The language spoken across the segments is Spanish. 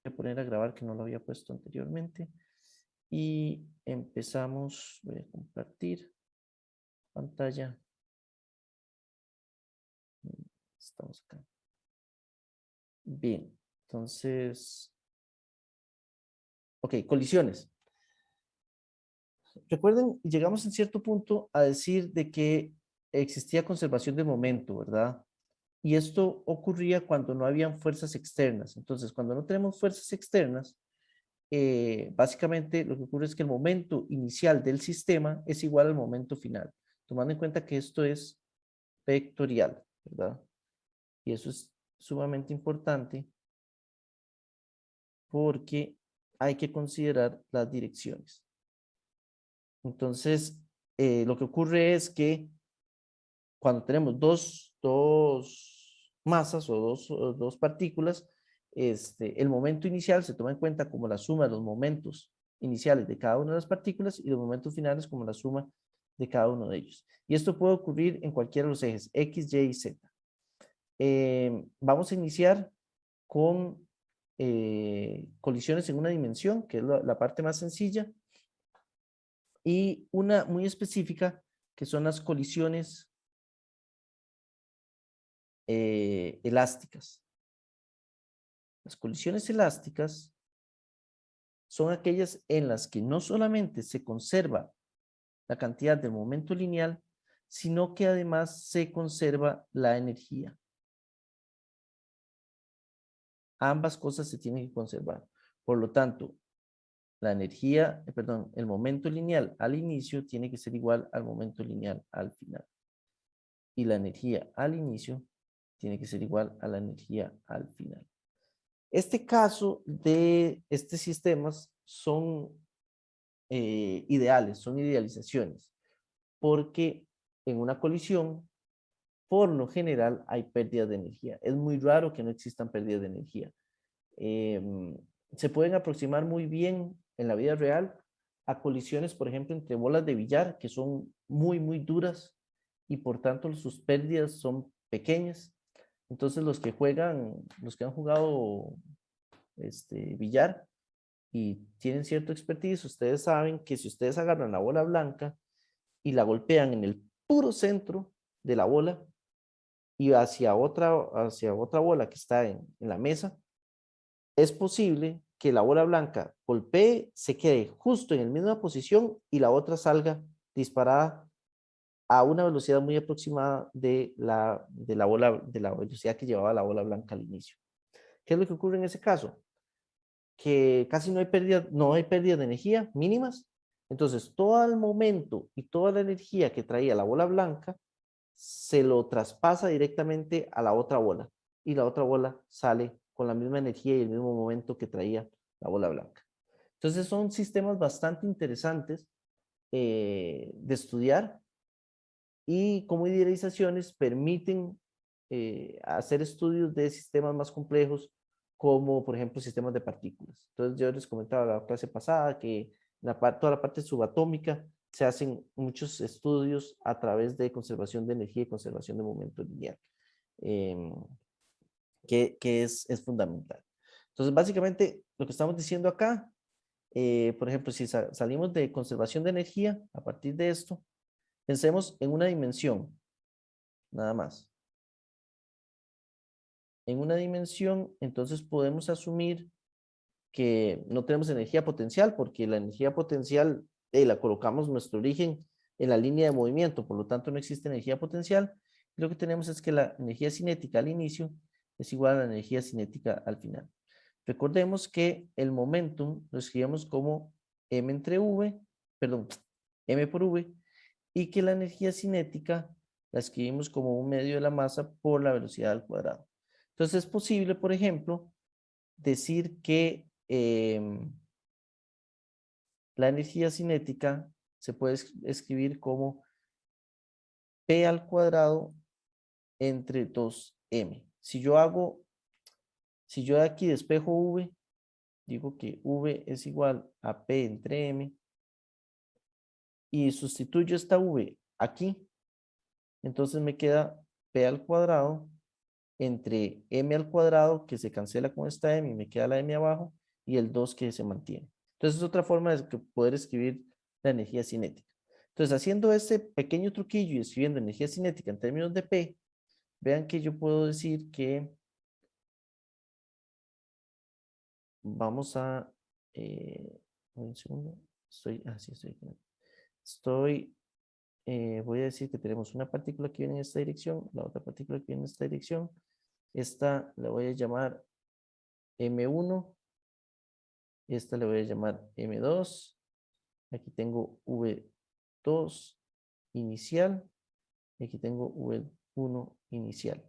a poner a grabar que no lo había puesto anteriormente. Y empezamos, voy a compartir pantalla. Estamos acá. Bien, entonces, ok, colisiones. Recuerden, llegamos en cierto punto a decir de que existía conservación de momento, ¿verdad? Y esto ocurría cuando no habían fuerzas externas. Entonces, cuando no tenemos fuerzas externas, básicamente lo que ocurre es que el momento inicial del sistema es igual al momento final, tomando en cuenta que esto es vectorial, ¿verdad? Y eso es sumamente importante porque hay que considerar las direcciones. Entonces, lo que ocurre es que cuando tenemos dos masas o dos partículas, el momento inicial se toma en cuenta como la suma de los momentos iniciales de cada una de las partículas y los momentos finales como la suma de cada uno de ellos. Y esto puede ocurrir en cualquiera de los ejes X, Y y Z. Vamos a iniciar con colisiones en una dimensión, que es la parte más sencilla, y una muy específica, que son las colisiones elásticas. Las colisiones elásticas son aquellas en las que no solamente se conserva la cantidad de momento lineal, sino que además se conserva la energía. Ambas cosas se tienen que conservar. Por lo tanto, la energía, perdón, el momento lineal al inicio tiene que ser igual al momento lineal al final. Y la energía al inicio tiene que ser igual a la energía al final. Este caso de estos sistemas son ideales, son idealizaciones, porque en una colisión, por lo general, hay pérdidas de energía. Es muy raro que no existan pérdidas de energía. Eh, Se pueden aproximar muy bien en la vida real a colisiones, por ejemplo, entre bolas de billar, que son muy duras y por tanto sus pérdidas son pequeñas. Entonces los que juegan, los que han jugado billar y tienen cierto expertise, ustedes saben que si ustedes agarran la bola blanca y la golpean en el puro centro de la bola y hacia otra bola que está en la mesa, es posible que la bola blanca golpee, se quede justo en la misma posición y la otra salga disparada a una velocidad muy aproximada de la velocidad que llevaba la bola blanca al inicio. ¿Qué es lo que ocurre en ese caso? Que casi no hay pérdida de energía mínimas. Entonces, todo el momento y toda la energía que traía la bola blanca se lo traspasa directamente a la otra bola y la otra bola sale con la misma energía y el mismo momento que traía la bola blanca. Entonces, son sistemas bastante interesantes de estudiar y como idealizaciones permiten hacer estudios de sistemas más complejos como por ejemplo sistemas de partículas. Entonces yo les comentaba la clase pasada que toda la parte subatómica se hacen muchos estudios a través de conservación de energía y conservación de momento lineal, eh, que es fundamental. Entonces básicamente lo que estamos diciendo acá, por ejemplo, si salimos de conservación de energía, a partir de esto, pensemos en una dimensión, nada más. En una dimensión, entonces podemos asumir que no tenemos energía potencial, porque la energía potencial la colocamos nuestro origen en la línea de movimiento, por lo tanto no existe energía potencial. Lo que tenemos es que la energía cinética al inicio es igual a la energía cinética al final. Recordemos que el momentum lo escribimos como m entre v, perdón, m por v, y que la energía cinética la escribimos como un medio de la masa por la velocidad al cuadrado. Entonces es posible, por ejemplo, decir que la energía cinética se puede escribir como P al cuadrado entre 2m. Si yo de aquí despejo V, digo que V es igual a P entre M y sustituyo esta V aquí, entonces me queda P al cuadrado entre m al cuadrado, que se cancela con esta m y me queda la m abajo, y el 2 que se mantiene. Entonces es otra forma de poder escribir la energía cinética. Entonces, haciendo este pequeño truquillo y escribiendo energía cinética en términos de P, vean que yo puedo decir que vamos a... un segundo. Sí, estoy. Voy a decir que tenemos una partícula que viene en esta dirección, la otra partícula que viene en esta dirección. Esta la voy a llamar M1. Esta le voy a llamar M2. Aquí tengo V2 inicial. Y aquí tengo V1 inicial.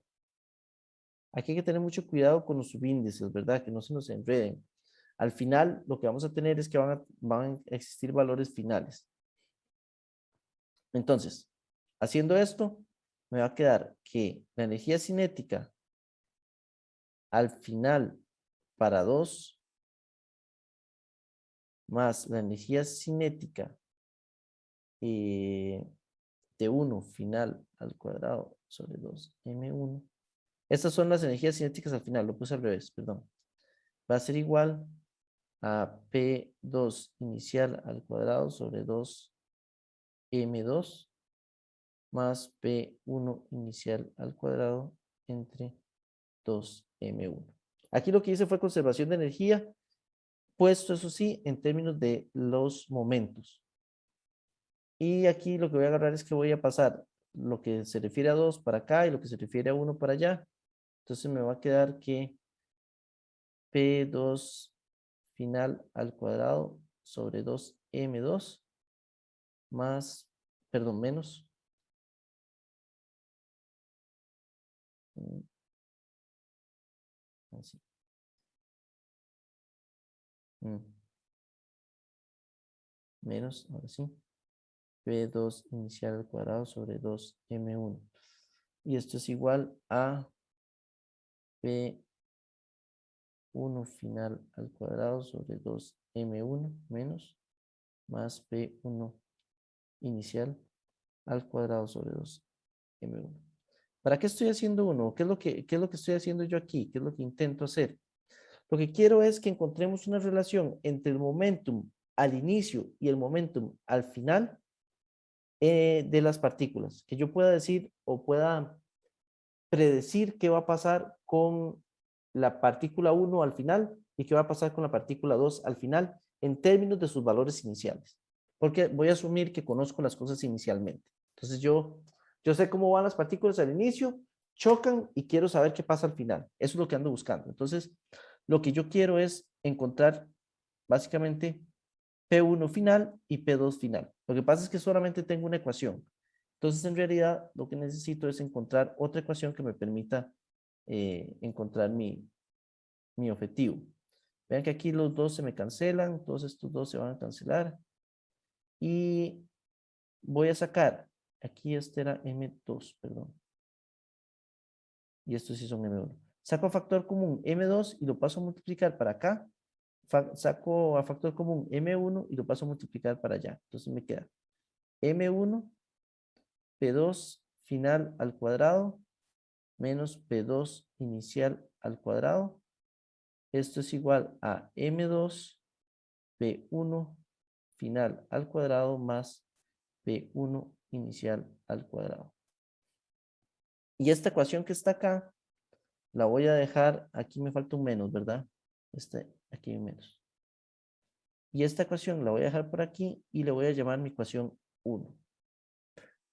Aquí hay que tener mucho cuidado con los subíndices, ¿verdad? Que no se nos enreden. Al final, lo que vamos a tener es que van a existir valores finales. Entonces, haciendo esto, me va a quedar que la energía cinética al final para 2 más la energía cinética de 1 final al cuadrado sobre 2m1. Estas son las energías cinéticas al final, lo puse al revés, perdón. Va a ser igual a P2 inicial al cuadrado sobre 2m2 más P1 inicial al cuadrado entre 2m1. Aquí lo que hice fue conservación de energía, puesto eso sí, en términos de los momentos. Y aquí lo que voy a agarrar es que voy a pasar lo que se refiere a 2 para acá y lo que se refiere a 1 para allá. Entonces me va a quedar que P2 final al cuadrado sobre 2m2 más, perdón, menos. Así. Menos, ahora sí. P2 inicial al cuadrado sobre 2m1. Y esto es igual a P1 final al cuadrado sobre 2m1 menos más P1 inicial al cuadrado sobre 2m1. ¿Para qué estoy haciendo 1? ¿Qué es lo que estoy haciendo yo aquí? ¿Qué es lo que intento hacer? Lo que quiero es que encontremos una relación entre el momentum al inicio y el momentum al final de las partículas. Que yo pueda decir o pueda predecir qué va a pasar con la partícula 1 al final y qué va a pasar con la partícula 2 al final en términos de sus valores iniciales. Porque voy a asumir que conozco las cosas inicialmente. Entonces yo sé cómo van las partículas al inicio, chocan y quiero saber qué pasa al final. Eso es lo que ando buscando. Entonces, lo que yo quiero es encontrar básicamente P1 final y P2 final. Lo que pasa es que solamente tengo una ecuación. Entonces, en realidad, lo que necesito es encontrar otra ecuación que me permita encontrar mi objetivo. Vean que aquí los dos se me cancelan, todos estos dos se van a cancelar. Y voy a sacar, aquí este era M2, perdón. Y estos sí son M1. Saco a factor común M2 y lo paso a multiplicar para acá. Saco a factor común M1 y lo paso a multiplicar para allá. Entonces me queda M1 P2 final al cuadrado menos P2 inicial al cuadrado. Esto es igual a M2 P1 final al cuadrado más P1 inicial al cuadrado. Y esta ecuación que está acá, la voy a dejar, aquí me falta un menos, ¿verdad? Aquí hay un menos. Y esta ecuación la voy a dejar por aquí y le voy a llamar mi ecuación 1.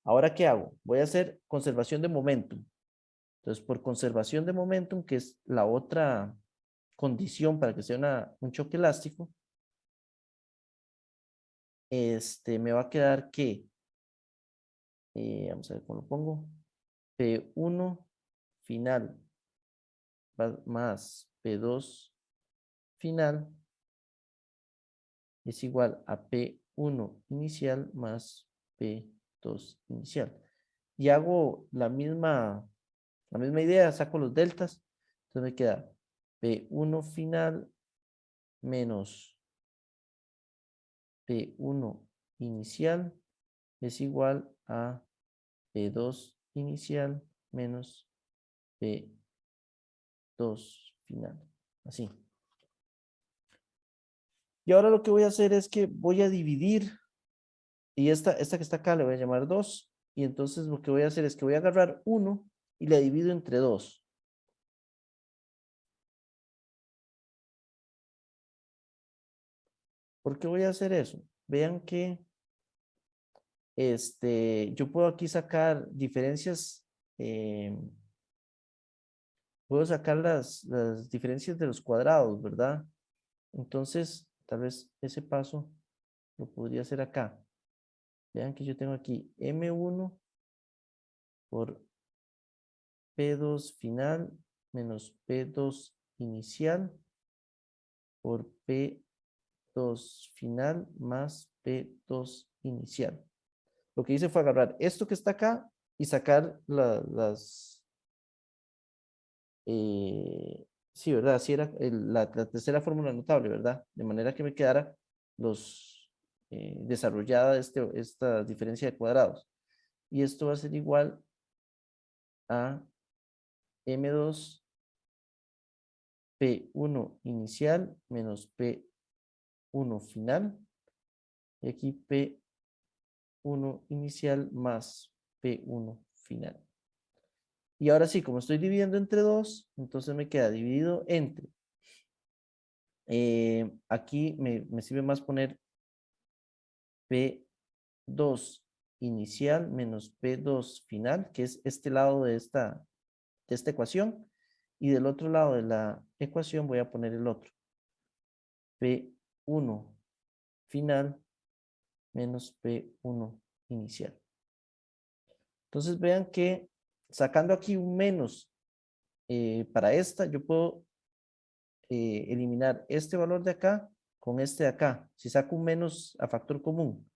Ahora, ¿qué hago? Voy a hacer conservación de momentum. Entonces, por conservación de momentum, que es la otra condición para que sea un choque elástico, me va a quedar que, vamos a ver cómo lo pongo, P1 final más P2 final es igual a P1 inicial más P2 inicial. Y hago la misma idea, saco los deltas, entonces me queda P1 final menos P1 inicial es igual a P2 inicial menos P1 P2 final. Así. Y ahora lo que voy a hacer es que voy a dividir. Y esta que está acá le voy a llamar 2. Y entonces lo que voy a hacer es que voy a agarrar 1 y la divido entre 2. ¿Por qué voy a hacer eso? Vean que yo puedo aquí sacar diferencias. Puedo sacar las diferencias de los cuadrados, ¿verdad? Entonces, tal vez ese paso lo podría hacer acá. Vean que yo tengo aquí M1 por P2 final menos P2 inicial por P2 final más P2 inicial. Lo que hice fue agarrar esto que está acá y sacar sí, ¿verdad? Así era la tercera fórmula notable, ¿verdad? De manera que me quedara desarrollada esta diferencia de cuadrados. Y esto va a ser igual a M2 P1 inicial menos P1 final. Y aquí P1 inicial más P1 final. Y ahora sí, como estoy dividiendo entre 2, entonces me queda dividido entre. Aquí me sirve más poner P2 inicial menos P2 final, que es este lado de esta ecuación. Y del otro lado de la ecuación voy a poner el otro. P1 final menos P1 inicial. Entonces vean que sacando aquí un menos para esta, yo puedo eliminar este valor de acá con este de acá. Si saco un menos a factor común.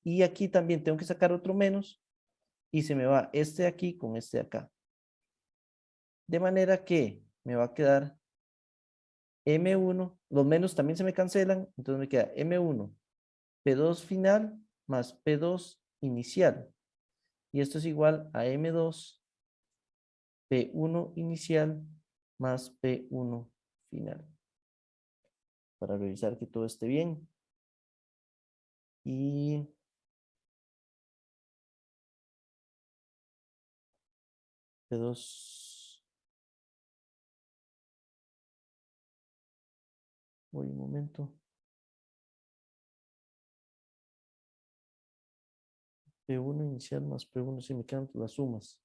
Y aquí también tengo que sacar otro menos y se me va este de aquí con este de acá. De manera que me va a quedar M1, los menos también se me cancelan, entonces me queda M1, P2 final más P2 inicial. Y esto es igual a M2, P1 inicial más P1 final. Para revisar que todo esté bien. Y P2. Voy un momento. P1 inicial más P1, si me quedan las sumas.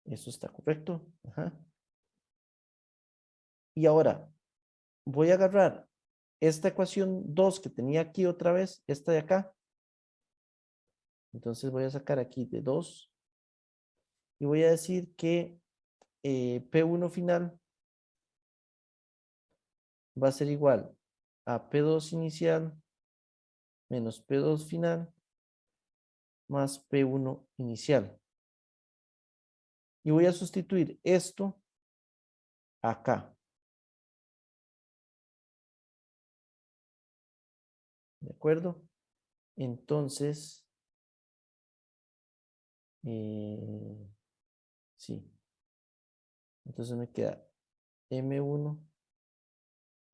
Eso está correcto. Ajá. Y ahora voy a agarrar esta ecuación 2 que tenía aquí otra vez, esta de acá. Entonces voy a sacar aquí de 2 y voy a decir que P1 final va a ser igual a P2 inicial menos P2 final más P1 inicial. Y voy a sustituir esto acá. ¿De acuerdo? Entonces, sí. Entonces me queda M1,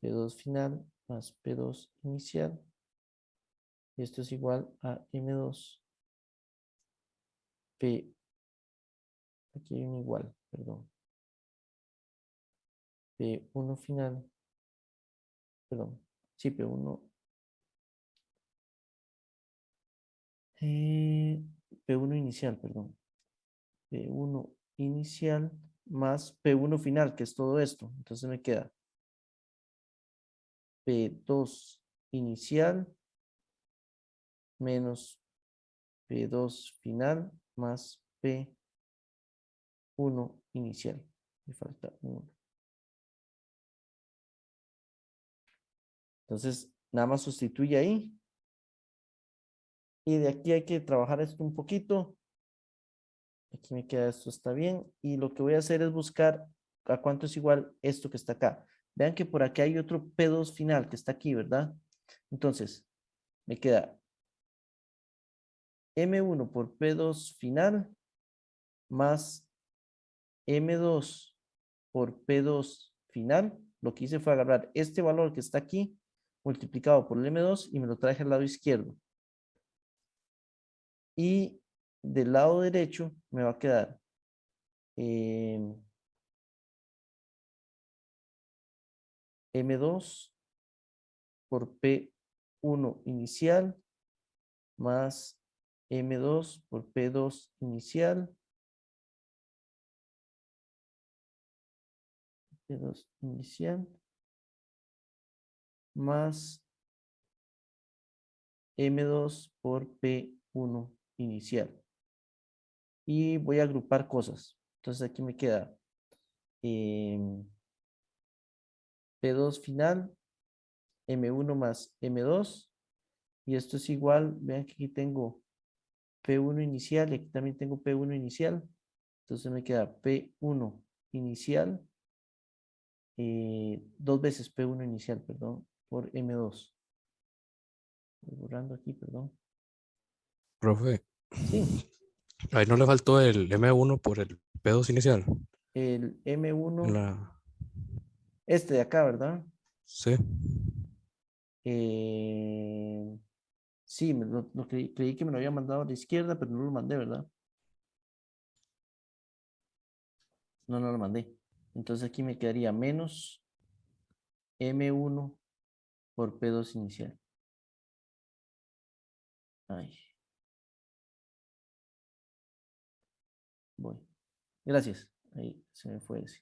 P2 final más P2 inicial. Y esto es igual a M2, P. Aquí hay un igual, perdón. P1 final, perdón. Sí, P1. P1 inicial, perdón. P1 inicial más P1 final, que es todo esto. Entonces me queda P2 inicial menos P2 final más P1 inicial. Me falta 1. Entonces, nada más sustituye ahí. Y de aquí hay que trabajar esto un poquito. Aquí me queda esto, está bien. Y lo que voy a hacer es buscar a cuánto es igual esto que está acá. Vean que por aquí hay otro P2 final que está aquí, ¿verdad? Entonces, me queda M1 por P2 final más M2 por P2 final, lo que hice fue agarrar este valor que está aquí, multiplicado por el M2 y me lo traje al lado izquierdo. Y del lado derecho me va a quedar M2 por P1 inicial más M2 por P2 inicial. P2 inicial más M2 por P1 inicial. Y voy a agrupar cosas. Entonces aquí me queda P2 final, M1 más M2. Y esto es igual, vean que aquí tengo P1 inicial y aquí también tengo P1 inicial. Entonces me queda P1 inicial, dos veces P1 inicial, perdón, por M2. Voy borrando aquí, perdón. Profe, Sí, ahí no le faltó el M1 por el P2 inicial. el En M1, la... este de acá, ¿verdad? Sí. Eh, sí, creí que me lo había mandado a la izquierda, pero no lo mandé, ¿verdad? No, no lo mandé. Entonces aquí me quedaría menos M1 por P2 inicial. Ay, voy. Gracias. Ahí se me fue ese.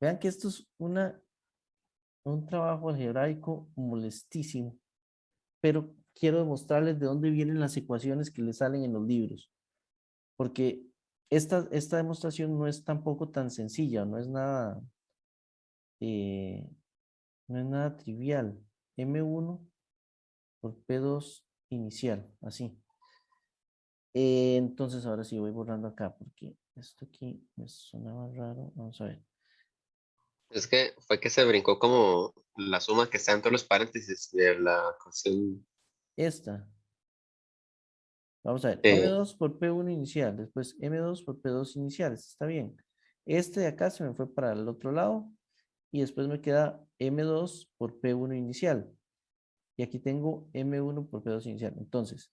Vean que esto es un trabajo algebraico molestísimo, pero quiero demostrarles de dónde vienen las ecuaciones que les salen en los libros, porque esta demostración no es tampoco tan sencilla, eh, no es nada trivial. M1 por P2 inicial, así. Entonces ahora sí voy borrando acá, porque esto aquí me sonaba raro. Vamos a ver. Es que fue que se brincó como la suma que está entre los paréntesis de la ecuación. Esta. Vamos a ver, Eh, M2 por P1 inicial, después M2 por P2 iniciales, está bien. Este de acá se me fue para el otro lado y después me queda M2 por P1 inicial. Y aquí tengo M1 por P2 inicial. Entonces,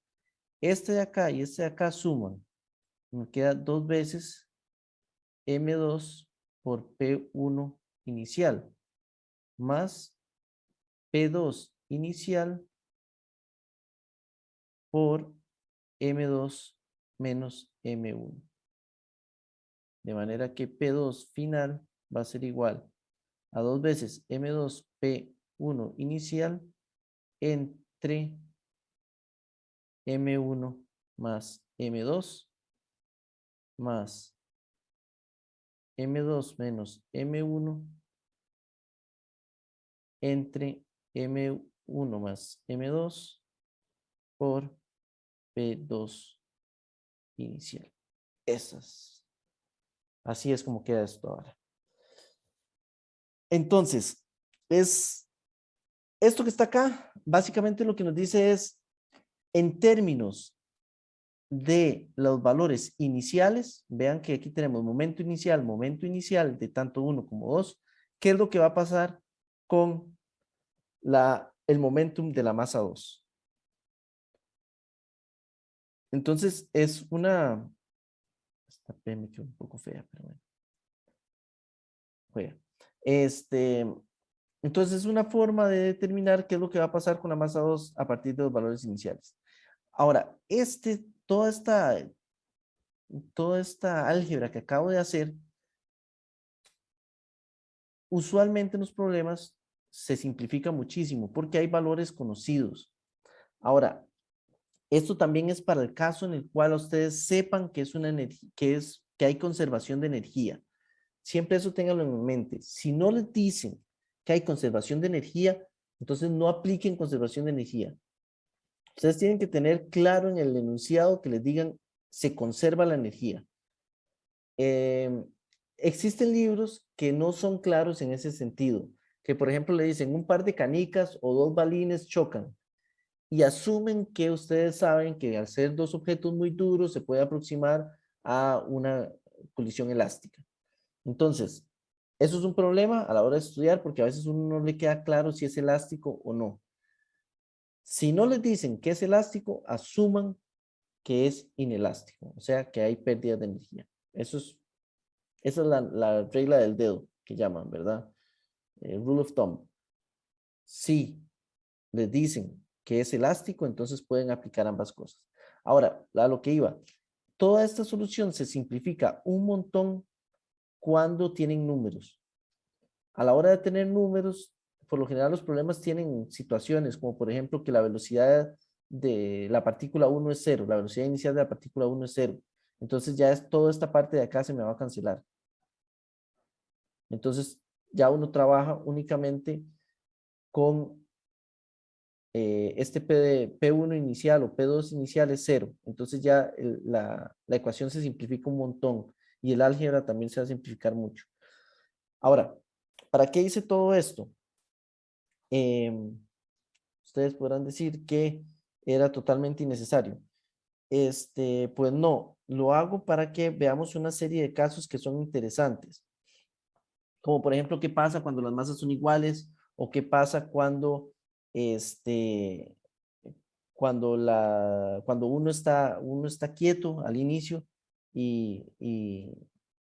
este de acá y este de acá suman. Me queda dos veces M2 por P1 inicial más P2 inicial por M2 menos M1. De manera que P2 final va a ser igual a dos veces M2 P1 inicial entre M1 más M2 más M2 menos M1 entre M1 más M2 por P2 inicial. Así es como queda esto ahora. Entonces, esto que está acá, básicamente lo que nos dice es, en términos de los valores iniciales, vean que aquí tenemos momento inicial de tanto 1 como 2, ¿qué es lo que va a pasar con el momentum de la masa 2? Entonces, esta P me quedó un poco fea, pero bueno. Juega. Entonces, es una forma de determinar qué es lo que va a pasar con la masa 2 a partir de los valores iniciales. Ahora, toda esta álgebra que acabo de hacer, usualmente en los problemas se simplifica muchísimo porque hay valores conocidos. Ahora, esto también es para el caso en el cual ustedes sepan que es una energía, que hay conservación de energía. Siempre eso ténganlo en mente. Si no les dicen que hay conservación de energía, entonces no apliquen conservación de energía. Ustedes tienen que tener claro en el enunciado que les digan se conserva la energía. Existen libros que no son claros en ese sentido, que por ejemplo le dicen un par de canicas o dos balines chocan y asumen que ustedes saben que al ser dos objetos muy duros se puede aproximar a una colisión elástica. Entonces, eso es un problema a la hora de estudiar porque a veces uno no le queda claro si es elástico o no. Si no les dicen que es elástico, asuman que es inelástico, o sea que hay pérdida de energía. Esa es la regla del dedo que llaman, ¿verdad? Rule of thumb. Si les dicen que es elástico, entonces pueden aplicar ambas cosas. Ahora, a lo que iba, toda esta solución se simplifica un montón cuando tienen números. A la hora de tener números, por lo general los problemas tienen situaciones como por ejemplo que la velocidad de la partícula 1 es 0, la velocidad inicial de la partícula 1 es 0. Entonces ya es toda esta parte de acá se me va a cancelar. Entonces ya uno trabaja únicamente con este P1 inicial o P2 inicial es 0. Entonces ya la ecuación se simplifica un montón y el álgebra también se va a simplificar mucho. Ahora, ¿para qué hice todo esto? Ustedes podrán decir que era totalmente innecesario. Pues no, lo hago para que veamos una serie de casos que son interesantes. Como por ejemplo, qué pasa cuando las masas son iguales o qué pasa cuando, este, cuando uno está quieto al inicio y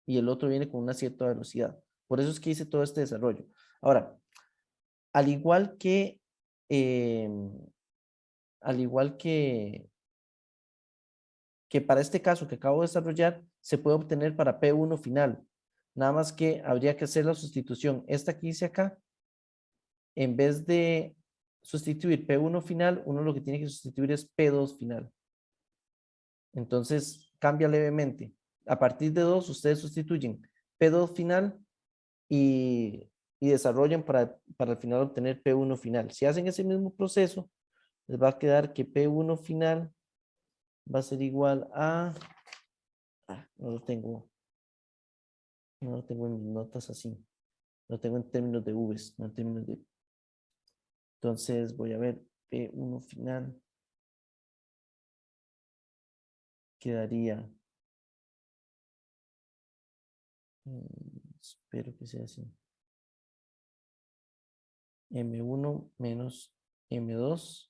el otro viene con una cierta velocidad. Por eso es que hice todo este desarrollo. Ahora, al igual que, em, al igual que para este caso que acabo de desarrollar, se puede obtener para P1 final. Nada más que habría que hacer la sustitución. Esta que hice acá, en vez de sustituir P1 final, uno lo que tiene que sustituir es P2 final. Entonces, cambia levemente. A partir de 2, ustedes sustituyen P2 final y desarrollan para al final obtener P1 final. Si hacen ese mismo proceso, les va a quedar que P1 final va a ser igual a... no lo tengo. No lo tengo en mis notas así. Lo tengo en términos de Vs, no en términos de... Entonces voy a ver P1 final. Quedaría... espero que sea así. M1 menos M2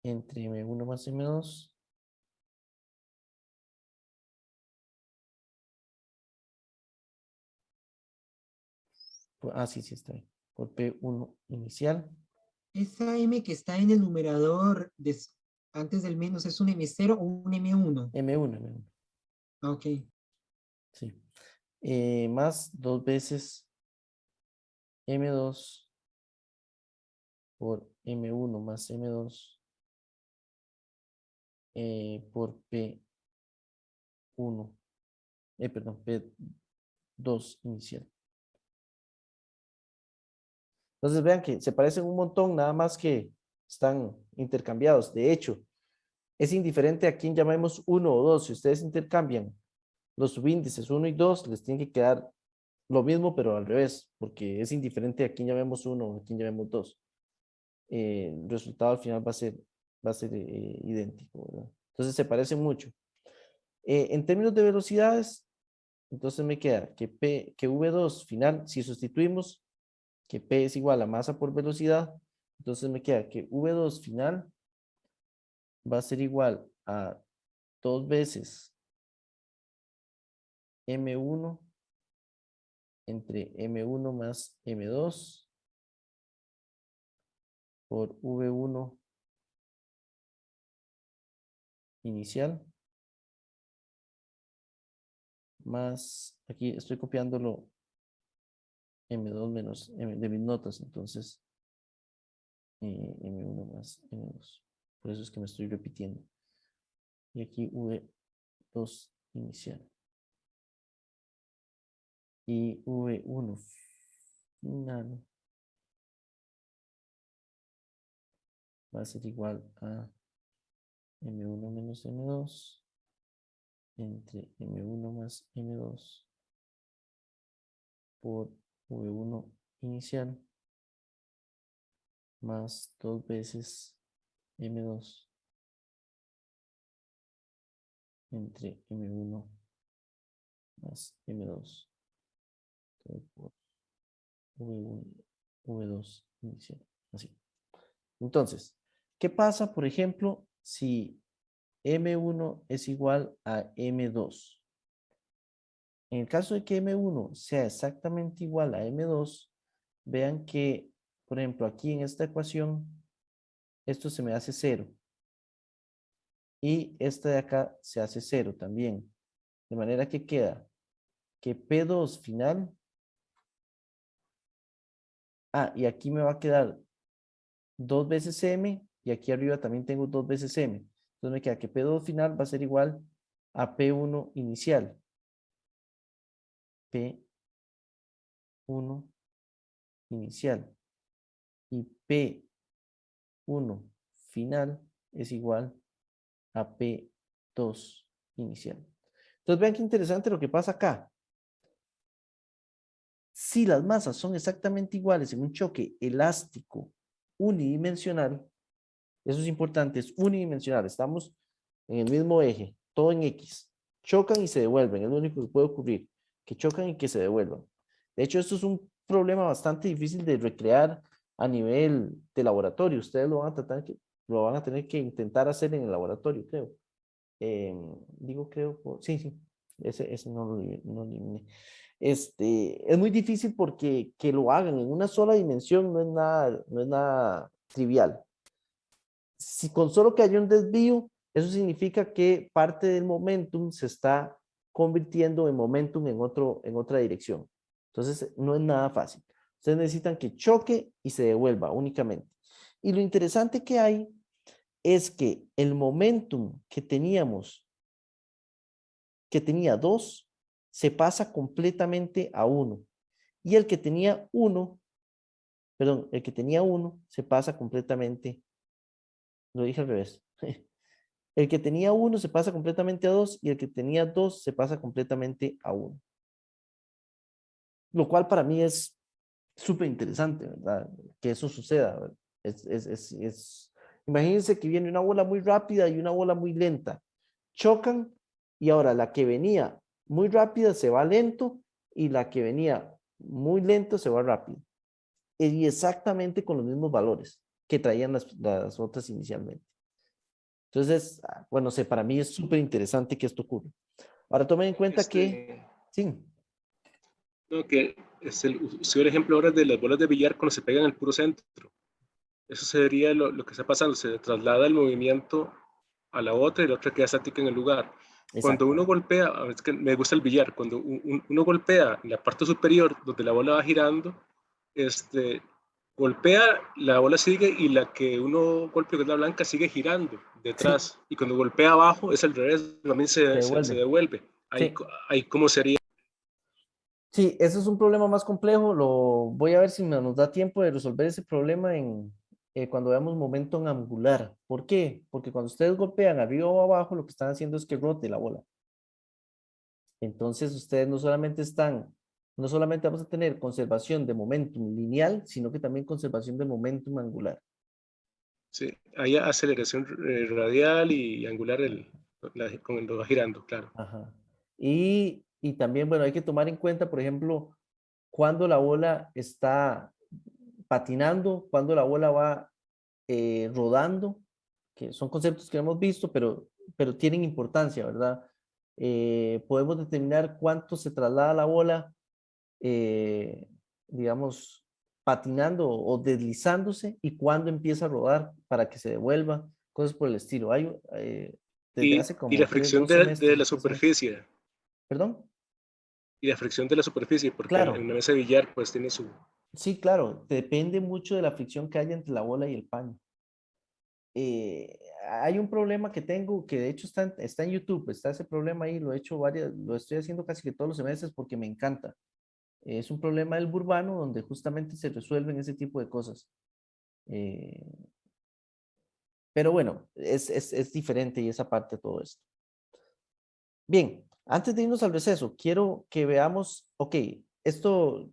entre M1 más M2 sí, sí está bien. Por P1 inicial. Esa M que está en el numerador antes del menos es un M0 o un M1. M1. Ok. Sí. Más 2 veces M2 por M1 más M2 por P1. Perdón, P2 inicial. Entonces vean que se parecen un montón, nada más que están intercambiados. De hecho, es indiferente a quién llamemos 1 o 2. Si ustedes intercambian los subíndices 1 y 2, les tiene que quedar lo mismo, pero al revés, porque es indiferente a quién llamemos 1 o a quién llamemos 2. El resultado al final va a ser idéntico, ¿verdad? Entonces se parecen mucho. En términos de velocidades, entonces me queda que V2 final, si sustituimos que P es igual a masa por velocidad, entonces me queda que V2 final va a ser igual a 2 veces M1 entre M1 más M2 por V1 inicial más, aquí estoy copiándolo M2 menos M de mis notas, entonces M1 más M2. Por eso es que me estoy repitiendo. Y aquí V2 inicial. Y V1 final va a ser igual a M1 menos M2 entre M1 más M2 por V1 inicial más 2 veces M2 entre M1 más M2 todo por V1, V2 inicial. Así. Entonces, ¿qué pasa, por ejemplo, si M1 es igual a M2? En el caso de que M1 sea exactamente igual a M2, vean que, por ejemplo, aquí en esta ecuación, esto se me hace 0. Y esta de acá se hace 0 también. De manera que queda que P2 final. Y aquí me va a quedar 2 veces M. Y aquí arriba también tengo 2 veces M. Entonces me queda que P2 final va a ser igual a P1 inicial. P1 inicial. Y P1 final es igual a P2 inicial. Entonces vean qué interesante lo que pasa acá. Si las masas son exactamente iguales en un choque elástico unidimensional, eso es importante, es unidimensional, estamos en el mismo eje, todo en X, chocan y se devuelven, es lo único que puede ocurrir, que chocan y que se devuelvan. De hecho, esto es un problema bastante difícil de recrear a nivel de laboratorio. Ustedes lo van a tener que intentar hacer en el laboratorio, creo. Digo creo, sí, ese no lo eliminé. Es muy difícil porque que lo hagan en una sola dimensión no es nada trivial. Si con solo que haya un desvío, eso significa que parte del momentum se está convirtiendo en momentum en otra dirección. Entonces, no es nada fácil. Ustedes necesitan que choque y se devuelva únicamente. Y lo interesante que hay es que el momentum que teníamos, que tenía 2, se pasa completamente a 1. Y el que tenía 1, perdón, el que tenía 1 se pasa completamente, lo dije al revés. El que tenía 1 se pasa completamente a 2 y el que tenía 2 se pasa completamente a 1. Lo cual para mí es súper interesante, ¿verdad? Que eso suceda, ¿verdad? Imagínense que viene una bola muy rápida y una bola muy lenta. Chocan y ahora la que venía muy rápida se va lento y la que venía muy lento se va rápido. Y exactamente con los mismos valores que traían las otras inicialmente. Entonces, bueno, sé, para mí es súper interesante que esto ocurra. Ahora tomen en cuenta que, sí, No, que usted el ejemplo ahora de las bolas de billar cuando se pegan al puro centro. Eso sería lo que está pasando, se traslada el movimiento a la otra y la otra queda estática en el lugar. Cuando exacto. uno golpea, es que me gusta el billar, cuando uno golpea en la parte superior donde la bola va girando, golpea, la bola sigue y la que uno golpea, que es la blanca, sigue girando Sí, detrás. Y cuando golpea abajo es al revés, también se se devuelve. devuelve. Ahí, Sí. ahí cómo sería. Sí, ese es un problema más complejo. Voy a ver si nos da tiempo de resolver ese problema cuando veamos momentum angular. ¿Por qué? Porque cuando ustedes golpean arriba o abajo, lo que están haciendo es que rote la bola. Entonces, ustedes no solamente vamos a tener conservación de momentum lineal, sino que también conservación de momentum angular. Sí, hay aceleración radial y angular con lo va girando, claro. Ajá. Y también, bueno, hay que tomar en cuenta, por ejemplo, cuando la bola está patinando, cuando la bola va rodando, que son conceptos que hemos visto, pero tienen importancia, ¿verdad? Podemos determinar cuánto se traslada la bola, eh, digamos, patinando o deslizándose y cuándo empieza a rodar para que se devuelva, cosas por el estilo. Desde hace Y como la 3, fricción 2 de semestres, la 3 semestres. superficie, ¿Perdón? y la fricción de la superficie, porque en Claro, una mesa de billar pues tiene su... sí, claro, depende mucho de la fricción que haya entre la bola y el paño. Hay un problema que tengo que de hecho está en YouTube, está ese problema ahí, lo estoy haciendo casi que todos los semestres porque me encanta. Es un problema del burbano donde justamente se resuelven ese tipo de cosas. Eh, pero bueno, es diferente y esa parte de todo esto. Bien, antes de irnos al receso, quiero que veamos, ok, esto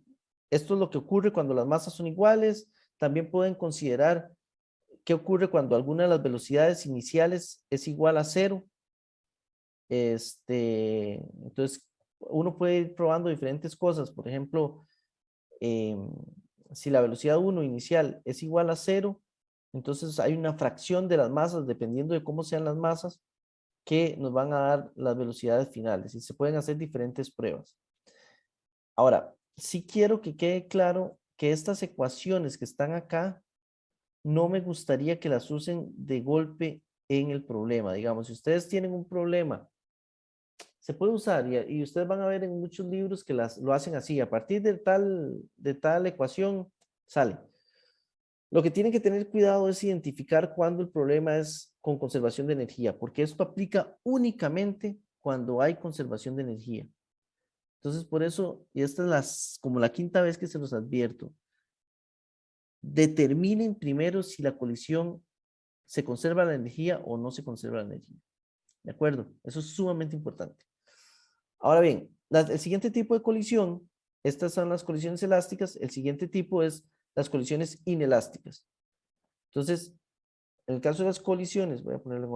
es lo que ocurre cuando las masas son iguales. También pueden considerar qué ocurre cuando alguna de las velocidades iniciales es igual a 0. Entonces, uno puede ir probando diferentes cosas. Por ejemplo, si la velocidad 1 inicial es igual a 0, entonces hay una fracción de las masas, dependiendo de cómo sean las masas, que nos van a dar las velocidades finales. Y se pueden hacer diferentes pruebas. Ahora, sí quiero que quede claro que estas ecuaciones que están acá, no me gustaría que las usen de golpe en el problema. Digamos, si ustedes tienen un problema, se puede usar y ustedes van a ver en muchos libros que lo hacen así. A partir de tal ecuación sale. Lo que tienen que tener cuidado es identificar cuando el problema es con conservación de energía, porque esto aplica únicamente cuando hay conservación de energía. Entonces, por eso, y esta es como la quinta vez que se los advierto, determinen primero si la colisión se conserva la energía o no se conserva la energía. ¿De acuerdo? Eso es sumamente importante. Ahora bien, el siguiente tipo de colisión, estas son las colisiones elásticas, el siguiente tipo es las colisiones inelásticas. Entonces, en el caso de las colisiones, voy a ponerlo en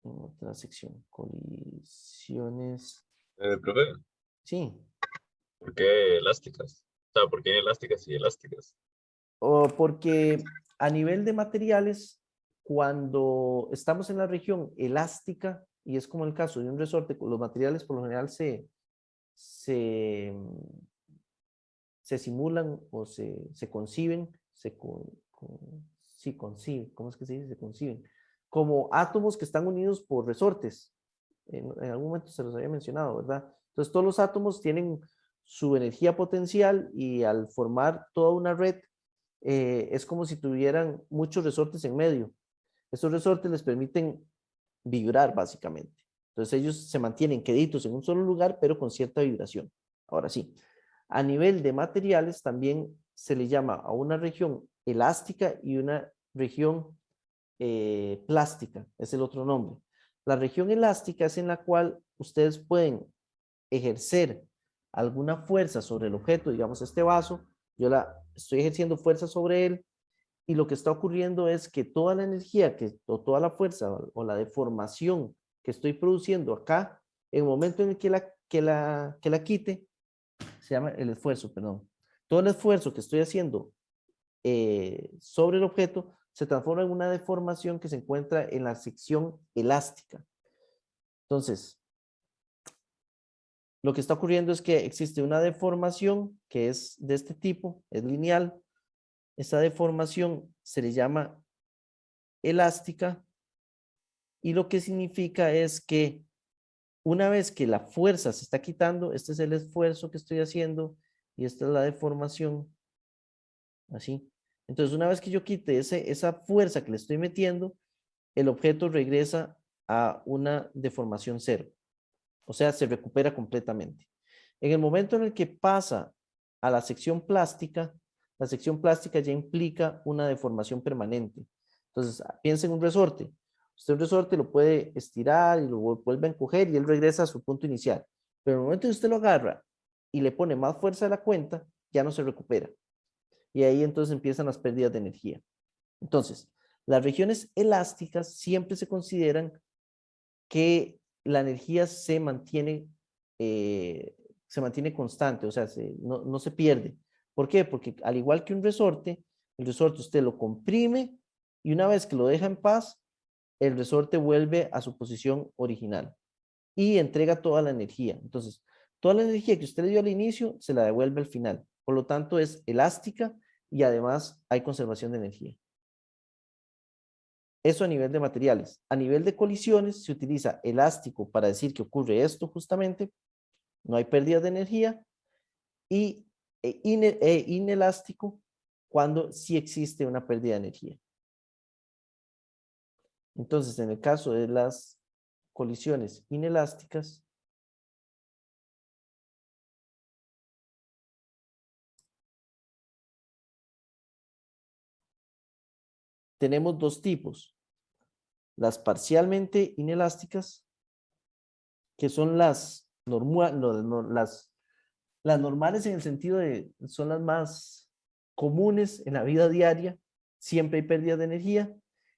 otra sección, colisiones, Profe, sí, ¿por qué elásticas? O sea, ¿por qué elásticas y elásticas? o porque a nivel de materiales, cuando estamos en la región elástica, y es como el caso de un resorte, los materiales por lo general se simulan o se conciben, sí, conciben, ¿cómo es que se dice? Se conciben, como átomos que están unidos por resortes. En algún momento se los había mencionado, ¿verdad? Entonces todos los átomos tienen su energía potencial y al formar toda una red, es como si tuvieran muchos resortes en medio. Estos resortes les permiten vibrar básicamente. Entonces ellos se mantienen queditos en un solo lugar, pero con cierta vibración. Ahora sí, a nivel de materiales también se le llama a una región elástica y una región plástica, es el otro nombre. La región elástica es en la cual ustedes pueden ejercer alguna fuerza sobre el objeto, digamos este vaso, yo estoy ejerciendo fuerza sobre él y lo que está ocurriendo es que toda la energía o toda la fuerza o la deformación que estoy produciendo acá, en el momento en el que la quite, se llama el esfuerzo, perdón. Todo el esfuerzo que estoy haciendo sobre el objeto se transforma en una deformación que se encuentra en la sección elástica. Entonces, lo que está ocurriendo es que existe una deformación que es de este tipo, es lineal. Esa deformación se le llama elástica y lo que significa es que una vez que la fuerza se está quitando, este es el esfuerzo que estoy haciendo y esta es la deformación, así. Entonces, una vez que yo quite esa fuerza que le estoy metiendo, el objeto regresa a una deformación cero. O sea, se recupera completamente. En el momento en el que pasa a la sección plástica ya implica una deformación permanente. Entonces, piensa en un resorte. Usted un resorte lo puede estirar y lo vuelve a encoger y él regresa a su punto inicial. Pero en el momento que usted lo agarra y le pone más fuerza a la cuenta, ya no se recupera. Y ahí entonces empiezan las pérdidas de energía. Entonces, las regiones elásticas siempre se consideran que la energía se mantiene constante, o sea, no se pierde. ¿Por qué? Porque al igual que un resorte, el resorte usted lo comprime y una vez que lo deja en paz, el resorte vuelve a su posición original y entrega toda la energía. Entonces, toda la energía que usted le dio al inicio se la devuelve al final. Por lo tanto, es elástica y además hay conservación de energía. Eso a nivel de materiales. A nivel de colisiones se utiliza elástico para decir que ocurre esto justamente, no hay pérdida de energía, y inelástico cuando sí existe una pérdida de energía. Entonces, en el caso de las colisiones inelásticas, tenemos dos tipos. Las parcialmente inelásticas, que son las normales en el sentido de, son las más comunes en la vida diaria, siempre hay pérdida de energía,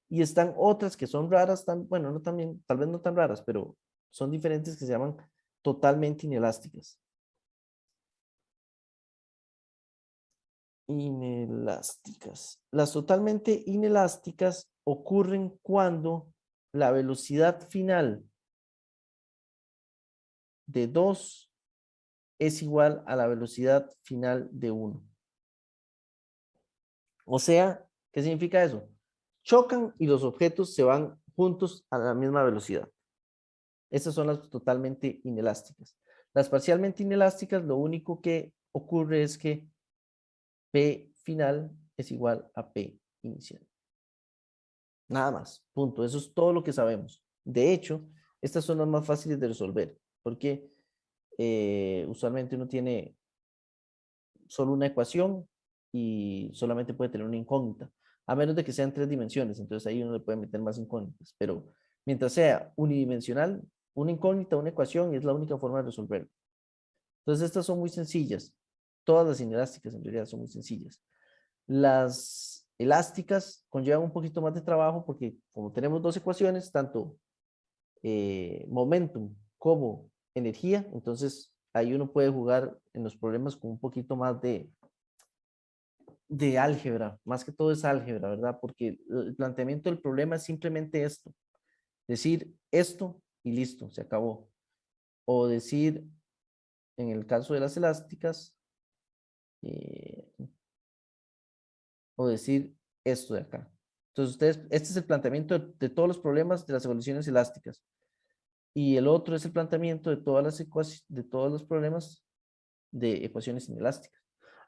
Y están otras que son raras, bueno, no también, tal vez no tan raras, pero son diferentes, que se llaman totalmente inelásticas. Inelásticas. Las totalmente inelásticas ocurren cuando la velocidad final de 2 es igual a la velocidad final de 1. O sea, ¿qué significa eso? Chocan y los objetos se van juntos a la misma velocidad. Estas son las totalmente inelásticas. Las parcialmente inelásticas, lo único que ocurre es que P final es igual a P inicial. Nada más, punto. Eso es todo lo que sabemos. De hecho, estas son las más fáciles de resolver, porque usualmente uno tiene solo una ecuación y solamente puede tener una incógnita, a menos de que sean 3 dimensiones, entonces ahí uno le puede meter más incógnitas, pero mientras sea unidimensional, una incógnita, una ecuación, es la única forma de resolverlo. Entonces estas son muy sencillas, todas las inelásticas en realidad son muy sencillas. Las elásticas conllevan un poquito más de trabajo porque como tenemos 2 ecuaciones, tanto momentum como energía, entonces ahí uno puede jugar en los problemas con un poquito más de álgebra, más que todo es álgebra, ¿verdad? Porque el planteamiento del problema es simplemente esto, decir esto y listo, se acabó. O decir, en el caso de las elásticas, o decir esto de acá. Entonces, este es el planteamiento de todos los problemas de las evoluciones elásticas. Y el otro es el planteamiento de todas las ecuaciones, de todos los problemas de ecuaciones inelásticas.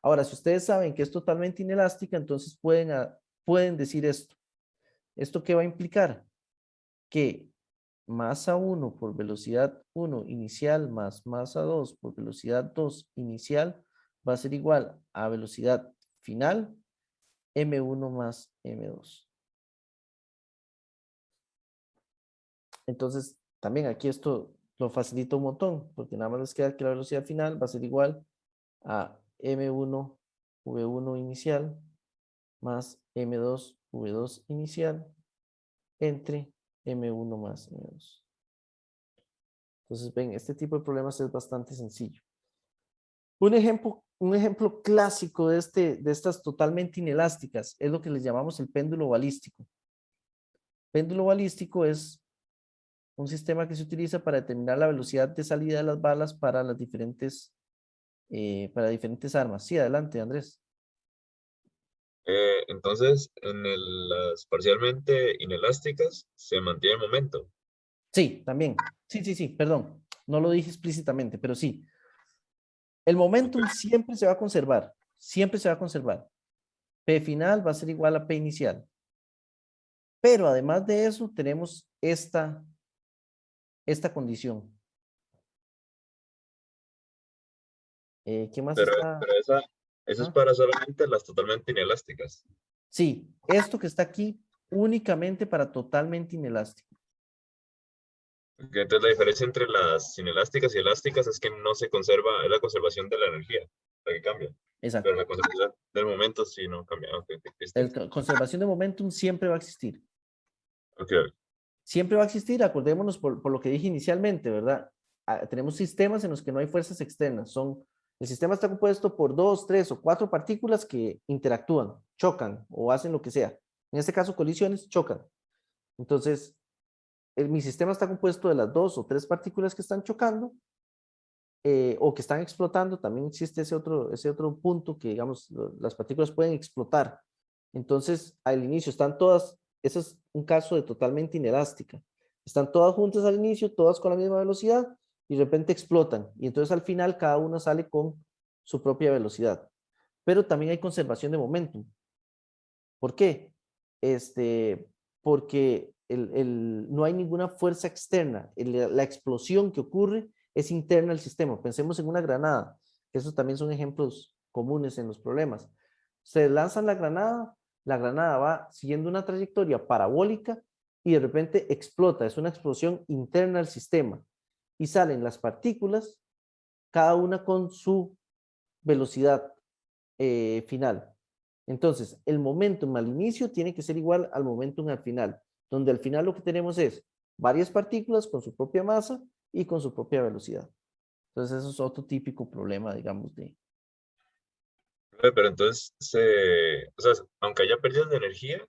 Ahora, si ustedes saben que es totalmente inelástica, entonces pueden decir esto. ¿Esto qué va a implicar? Que masa 1 por velocidad 1 inicial más masa 2 por velocidad 2 inicial va a ser igual a velocidad final m1 más m2. Entonces, también aquí esto lo facilita un montón, porque nada más les queda que la velocidad final va a ser igual a m1 v1 inicial más m2 v2 inicial entre m1 más m2. Entonces, ven, este tipo de problemas es bastante sencillo. Un ejemplo clásico de estas totalmente inelásticas es lo que les llamamos el péndulo balístico. Péndulo balístico es un sistema que se utiliza para determinar la velocidad de salida de las balas para las diferentes armas. Sí, adelante, Andrés. Entonces, las parcialmente inelásticas se mantiene el momento. Sí, también. Sí, perdón. No lo dije explícitamente, pero sí. El momentum siempre se va a conservar. Siempre se va a conservar. P final va a ser igual a P inicial. Pero además de eso, tenemos esta condición. ¿Qué más Pero está? eso es Ajá. para solamente las totalmente inelásticas. Sí, esto que está aquí únicamente para totalmente inelástico. Ok, entonces la diferencia entre las inelásticas y elásticas es que no se conserva, es la conservación de la energía, la que cambia. Pero Exacto. la conservación del momento sí no cambia. Okay, La conservación de momentum siempre va a existir. ok. Siempre va a existir, acordémonos por lo que dije inicialmente, ¿verdad? Tenemos sistemas en los que no hay fuerzas externas. El sistema está compuesto por 2, 3 o 4 partículas que interactúan, chocan o hacen lo que sea. En este caso, colisiones, chocan. Entonces, mi sistema está compuesto de las 2 o 3 partículas que están chocando o que están explotando. También existe ese otro punto que, digamos, las partículas pueden explotar. Entonces, al inicio están todas, ese es un caso de totalmente inelástica. Están todas juntas al inicio, todas con la misma velocidad y de repente explotan. Y entonces al final cada una sale con su propia velocidad. Pero también hay conservación de momentum. ¿Por qué? Porque no hay ninguna fuerza externa. La explosión que ocurre es interna al sistema. Pensemos en una granada, que esos también son ejemplos comunes en los problemas. Se lanzan la granada va siguiendo una trayectoria parabólica y de repente explota. Es una explosión interna al sistema. Y salen las partículas, cada una con su velocidad final. Entonces, el momentum al inicio tiene que ser igual al momentum al final, donde al final lo que tenemos es varias partículas con su propia masa y con su propia velocidad. Entonces, eso es otro típico problema, digamos, de... Pero entonces, o sea, aunque haya pérdidas de energía,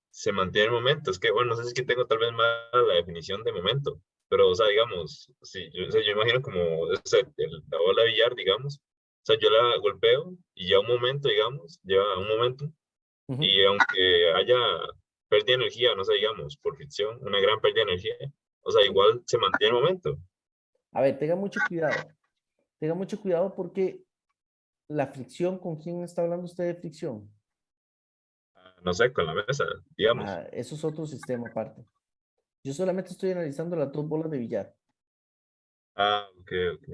se mantiene el momento. Es que, bueno, no sé si es que tengo tal vez mal la definición de momento, pero, o sea, digamos, sí, o sea, yo imagino como o sea, la bola de billar, digamos, o sea, yo la golpeo y ya un momento, digamos, lleva un momento, Ujú. y aunque haya pérdida de energía, no sé, digamos, por fricción, una gran pérdida de energía, o sea, igual se mantiene el momento. A ver, tenga mucho cuidado. Tenga mucho cuidado porque la fricción, ¿con quién está hablando usted de fricción? No sé, con la mesa, digamos. Eso es otro sistema aparte. Yo solamente estoy analizando las dos bolas de billar. Ah, ok, ok.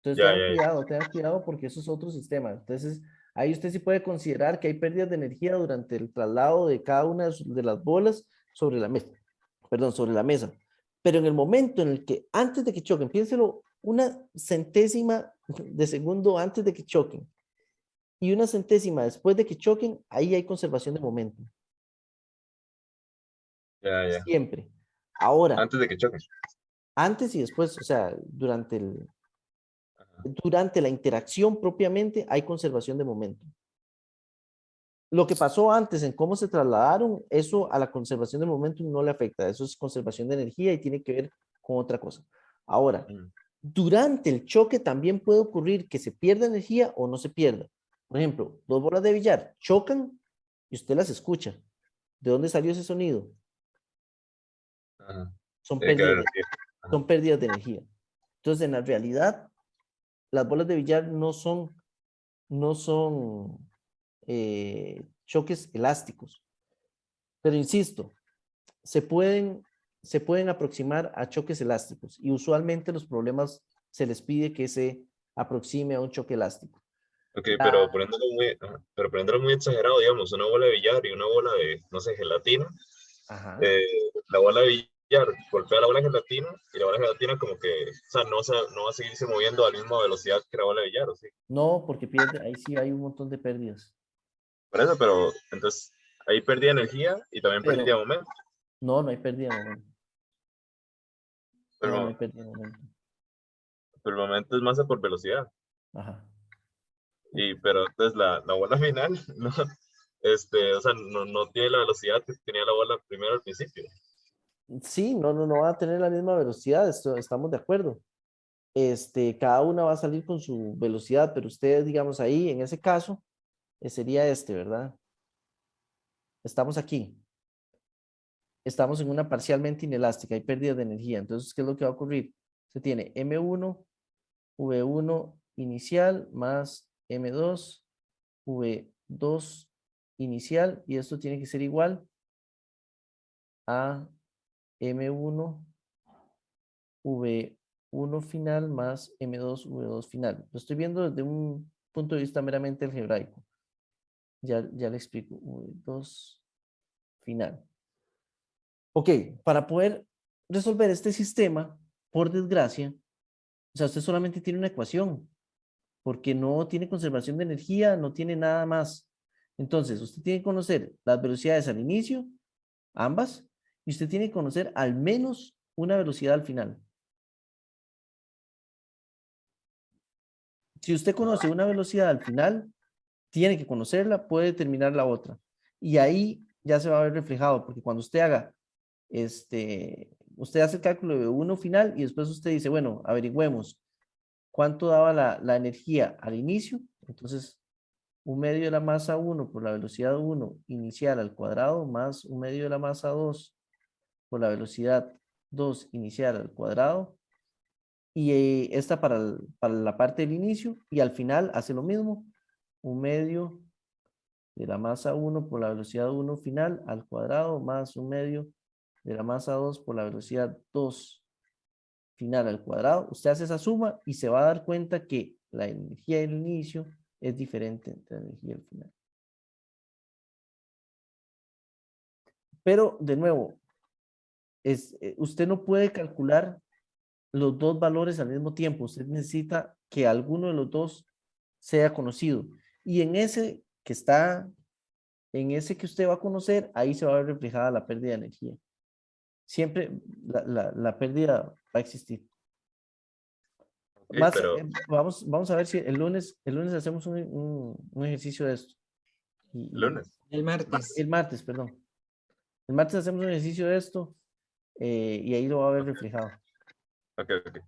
Entonces Ya, ya, ya. tengan cuidado porque eso es otro sistema. Entonces, ahí usted sí puede considerar que hay pérdidas de energía durante el traslado de cada una de las bolas sobre la mesa. Perdón, sobre la mesa. Pero en el momento en el que, antes de que choquen, piénselo, una centésima de segundo antes de que choquen y una centésima después de que choquen, ahí hay conservación de momento. Ya, ya. Siempre. Ahora, Antes de que choquen. antes y después, o sea, Ajá. durante la interacción propiamente hay conservación de momento. Lo que pasó antes en cómo se trasladaron, eso a la conservación de momento no le afecta. Eso es conservación de energía y tiene que ver con otra cosa. Ahora, Mm. durante el choque también puede ocurrir que se pierda energía o no se pierda. Por ejemplo, dos bolas de billar chocan y usted las escucha. ¿De dónde salió ese sonido? Ajá. Son Tiene que pérdidas haber de, energía. Ajá. son pérdidas de energía. Entonces, en la realidad, las bolas de billar no son choques elásticos. Pero insisto, se pueden, se pueden aproximar a choques elásticos y usualmente los problemas se les pide que se aproxime a un choque elástico. Ok, La- pero poniéndolo muy exagerado, digamos, una bola de billar y una bola de, no sé, gelatina. Ajá. eh, la bola de billar golpea la bola de gelatina y la bola de gelatina como que, o sea, no va a seguirse moviendo a la misma velocidad que la bola de billar, ¿o sí? No, porque pierde, ahí sí hay un montón de pérdidas. Por eso, pero entonces ahí pérdida de energía y también pérdida de Pero momento. no hay pérdida de momento. No Pero, hay pérdida de momento. pero el momento es masa por velocidad. Ajá. Pero entonces la bola final, no, o sea, no tiene la velocidad que tenía la bola primero al principio. Sí, no va a tener la misma velocidad, estamos de acuerdo. Cada una va a salir con su velocidad, pero ustedes, digamos ahí, en ese caso, sería ¿verdad? Estamos aquí. Estamos en una parcialmente inelástica, hay pérdida de energía. Entonces, ¿qué es lo que va a ocurrir? Se tiene M1, V1 inicial más M2, V2 inicial, y esto tiene que ser igual a M1, V1 final más M2, V2 final. Lo estoy viendo desde un punto de vista meramente algebraico. Ya le explico. V2 final. Ok, para poder resolver este sistema, por desgracia, o sea, usted solamente tiene una ecuación, porque no tiene conservación de energía, no tiene nada más. Entonces, usted tiene que conocer las velocidades al inicio, ambas, y usted tiene que conocer al menos una velocidad al final. Si usted conoce una velocidad al final, tiene que conocerla, puede determinar la otra. Y ahí ya se va a ver reflejado, porque cuando usted haga, usted hace el cálculo de uno final y después usted dice, bueno, averigüemos cuánto daba la energía al inicio. Entonces, 1/2 de la masa 1 por la velocidad 1 inicial al cuadrado más 1/2 de la masa 2 por la velocidad 2 inicial al cuadrado. Y esta para la parte del inicio. Y al final hace lo mismo. 1/2 de la masa 1 por la velocidad 1 final al cuadrado más 1/2 de la masa 2 por la velocidad 2 final al cuadrado. Usted hace esa suma y se va a dar cuenta que la energía del inicio es diferente entre la energía del final. Pero, de nuevo, usted no puede calcular los dos valores al mismo tiempo. Usted necesita que alguno de los dos sea conocido. Y en ese que está en ese que usted va a conocer, ahí se va a ver reflejada la pérdida de energía. Siempre la pérdida va a existir. Ok, Más, pero vamos a ver si el lunes hacemos un ejercicio de esto. lunes. El martes. El martes, perdón. El martes hacemos un ejercicio de esto y ahí lo va a ver reflejado. Ok, ok.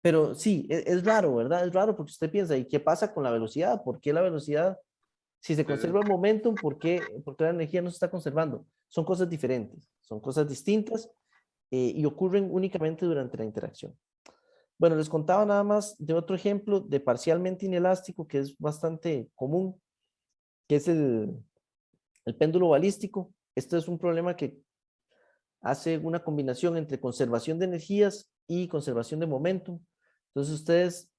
Pero sí, es raro, ¿verdad? Es raro porque usted piensa, ¿y qué pasa con la velocidad? ¿Por qué la velocidad? Si se conserva el momentum, ¿por qué la energía no se está conservando? Son cosas diferentes, son cosas distintas y ocurren únicamente durante la interacción. Bueno, les contaba nada más de otro ejemplo de parcialmente inelástico que es bastante común, que es el péndulo balístico. Este es un problema que hace una combinación entre conservación de energías y conservación de momentum. Entonces ustedes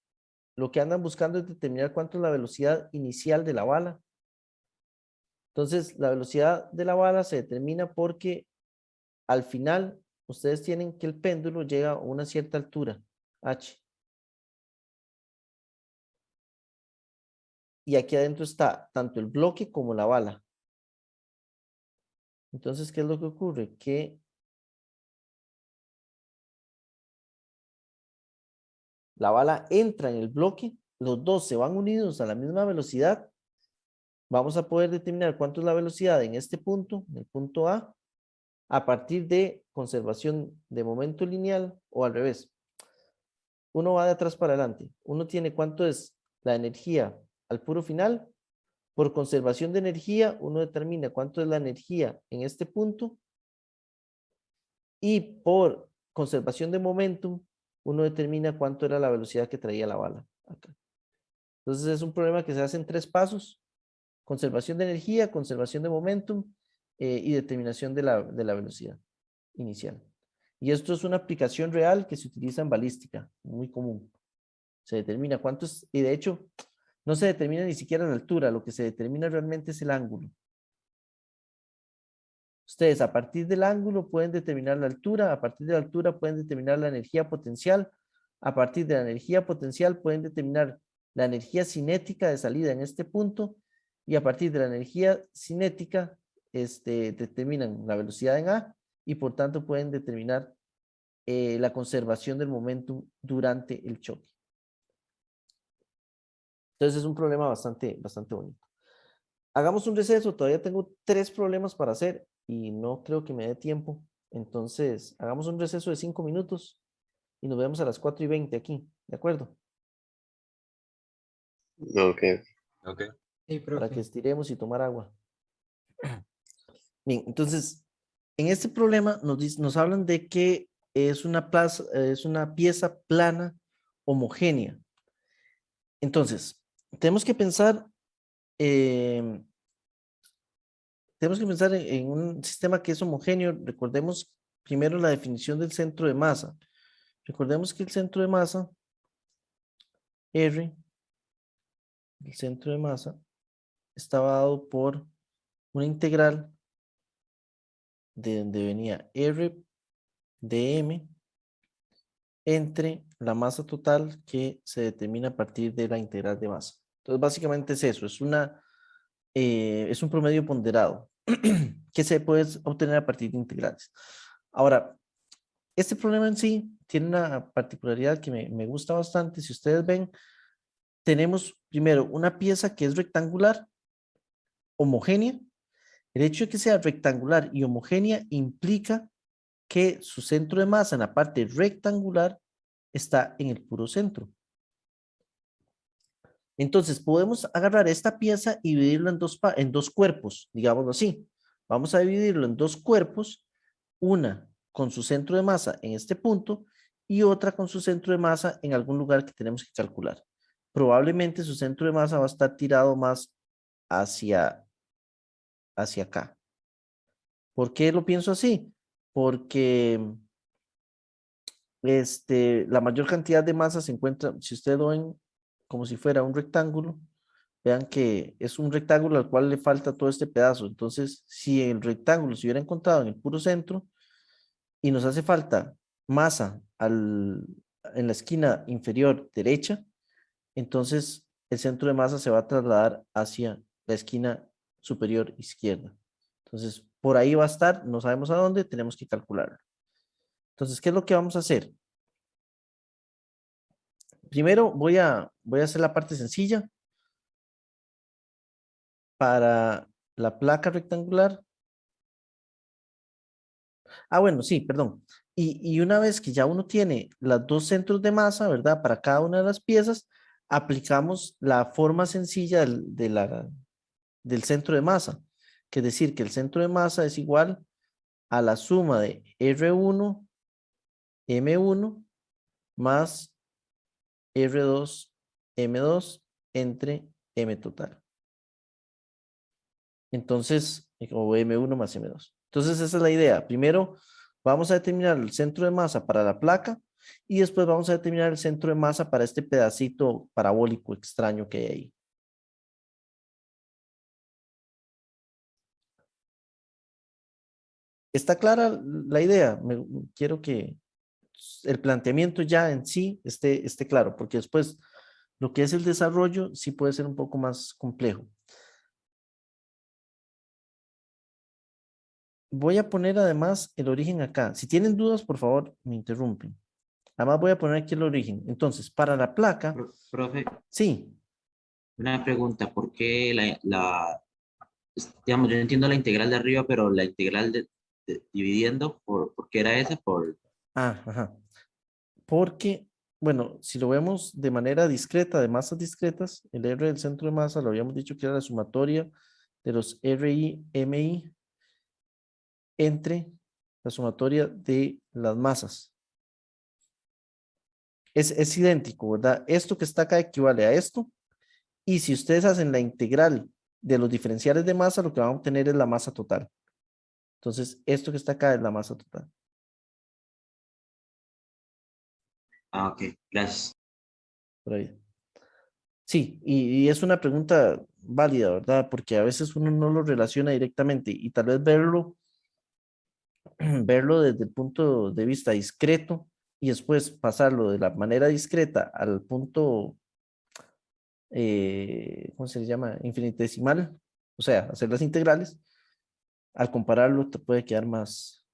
lo que andan buscando es determinar cuánto es la velocidad inicial de la bala. Entonces la velocidad de la bala se determina porque al final ustedes tienen que el péndulo llega a una cierta altura, h. Y aquí adentro está tanto el bloque como la bala. Entonces, ¿qué es lo que ocurre? Que la bala entra en el bloque, los dos se van unidos a la misma velocidad. Vamos a poder determinar cuánto es la velocidad en este punto, en el punto a partir de conservación de momento lineal o al revés. Uno va de atrás para adelante. Uno tiene cuánto es la energía al puro final. Por conservación de energía, uno determina cuánto es la energía en este punto. Y por conservación de momentum, uno determina cuánto era la velocidad que traía la bala. Acá. Entonces es un problema que se hace en 3 pasos. Conservación de energía, conservación de momentum y determinación de la velocidad inicial. Y esto es una aplicación real que se utiliza en balística, muy común. Se determina cuánto es, y de hecho, no se determina ni siquiera la altura, lo que se determina realmente es el ángulo. Ustedes a partir del ángulo pueden determinar la altura, a partir de la altura pueden determinar la energía potencial, a partir de la energía potencial pueden determinar la energía cinética de salida en este punto, y a partir de la energía cinética determinan la velocidad en A, y por tanto pueden determinar la conservación del momentum durante el choque. Entonces es un problema bastante bonito. Hagamos un receso, todavía tengo 3 problemas para hacer y no creo que me dé tiempo. Entonces, hagamos un receso de 5 minutos y nos vemos a las 4:20 aquí, ¿de acuerdo? Ok. Ok. Sí, Para que profe. estiremos y tomar agua. Bien, entonces, en este problema nos hablan de que es una pieza plana homogénea. Entonces, tenemos que pensar en un sistema que es homogéneo. Recordemos primero la definición del centro de masa. Recordemos que el centro de masa, R, el centro de masa, estaba dado por una integral de donde venía R de M entre la masa total que se determina a partir de la integral de masa. Entonces, básicamente es eso, es un promedio ponderado que se puede obtener a partir de integrales. Ahora, este problema en sí tiene una particularidad que me gusta bastante. Si ustedes ven, tenemos primero una pieza que es rectangular, homogénea. El hecho de que sea rectangular y homogénea implica que su centro de masa en la parte rectangular está en el puro centro. Entonces, podemos agarrar esta pieza y dividirla en dos cuerpos, digámoslo así. Vamos a dividirlo en 2 cuerpos, una con su centro de masa en este punto y otra con su centro de masa en algún lugar que tenemos que calcular. Probablemente su centro de masa va a estar tirado más hacia acá. ¿Por qué lo pienso así? Porque la mayor cantidad de masa se encuentra, si ustedes lo ven como si fuera un rectángulo, vean que es un rectángulo al cual le falta todo este pedazo. Entonces, si el rectángulo se hubiera encontrado en el puro centro y nos hace falta masa en la esquina inferior derecha, entonces el centro de masa se va a trasladar hacia la esquina superior izquierda. Entonces, por ahí va a estar, no sabemos a dónde, tenemos que calcularlo. Entonces, ¿qué es lo que vamos a hacer? Primero voy a hacer la parte sencilla. Para la placa rectangular. Ah, bueno, sí, perdón. Y una vez que ya uno tiene los dos centros de masa, ¿verdad? Para cada una de las piezas, aplicamos la forma sencilla del centro de masa, que es decir, que el centro de masa es igual a la suma de R1, M1, más R2, M2, entre M total. Entonces, o M1 más M2. Entonces, esa es la idea. Primero, vamos a determinar el centro de masa para la placa y después vamos a determinar el centro de masa para este pedacito parabólico extraño que hay ahí. ¿Está clara la idea? Quiero que el planteamiento ya en sí esté claro, porque después lo que es el desarrollo sí puede ser un poco más complejo. Voy a poner además el origen acá. Si tienen dudas, por favor, me interrumpen. Además voy a poner aquí el origen. Entonces, para la placa, Profe, sí, una pregunta, ¿por qué digamos, yo entiendo la integral de arriba, pero la integral dividiendo, ¿por qué era esa? ajá. Porque, bueno, si lo vemos de manera discreta, de masas discretas, el R del centro de masa, lo habíamos dicho que era la sumatoria de los RI, MI, entre la sumatoria de las masas. Es idéntico, ¿verdad? Esto que está acá equivale a esto. Y si ustedes hacen la integral de los diferenciales de masa, lo que van a obtener es la masa total. Entonces, esto que está acá es la masa total. Ah, ok, gracias. Por ahí. Sí, y es una pregunta válida, ¿verdad? Porque a veces uno no lo relaciona directamente y tal vez verlo desde el punto de vista discreto y después pasarlo de la manera discreta al punto, ¿cómo se le llama? Infinitesimal, o sea, hacer las integrales, al compararlo te puede quedar más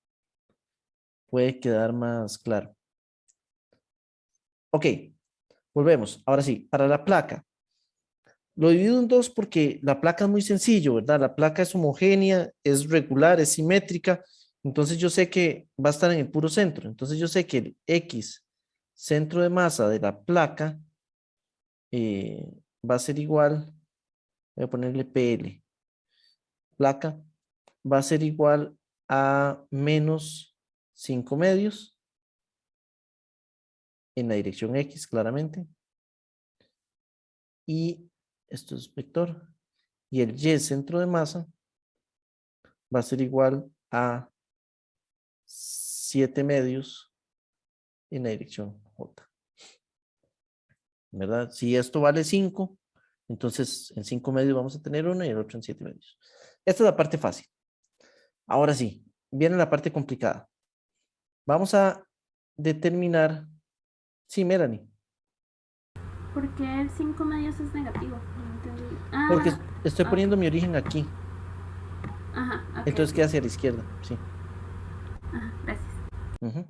claro. Ok, volvemos. Ahora sí, para la placa. Lo divido en dos porque la placa es muy sencillo, ¿verdad? La placa es homogénea, es regular, es simétrica. Entonces yo sé que va a estar en el puro centro. Entonces yo sé que el X, centro de masa de la placa, va a ser igual, voy a ponerle PL, placa, va a ser igual a menos 5 medios en la dirección X, claramente. Y esto es vector. Y el Y, centro de masa, va a ser igual a 7 medios en la dirección J. ¿Verdad? Si esto vale 5, entonces en 5 medios vamos a tener uno y el otro en 7 medios. Esta es la parte fácil. Ahora sí, viene la parte complicada. Vamos a determinar. Sí, Melanie. ¿Por qué el 5 medios es negativo? No entendí. Ah, Porque estoy ok. poniendo mi origen aquí. Ajá, ok, Entonces ok. queda hacia la izquierda. Sí. Ajá, gracias. Ujú.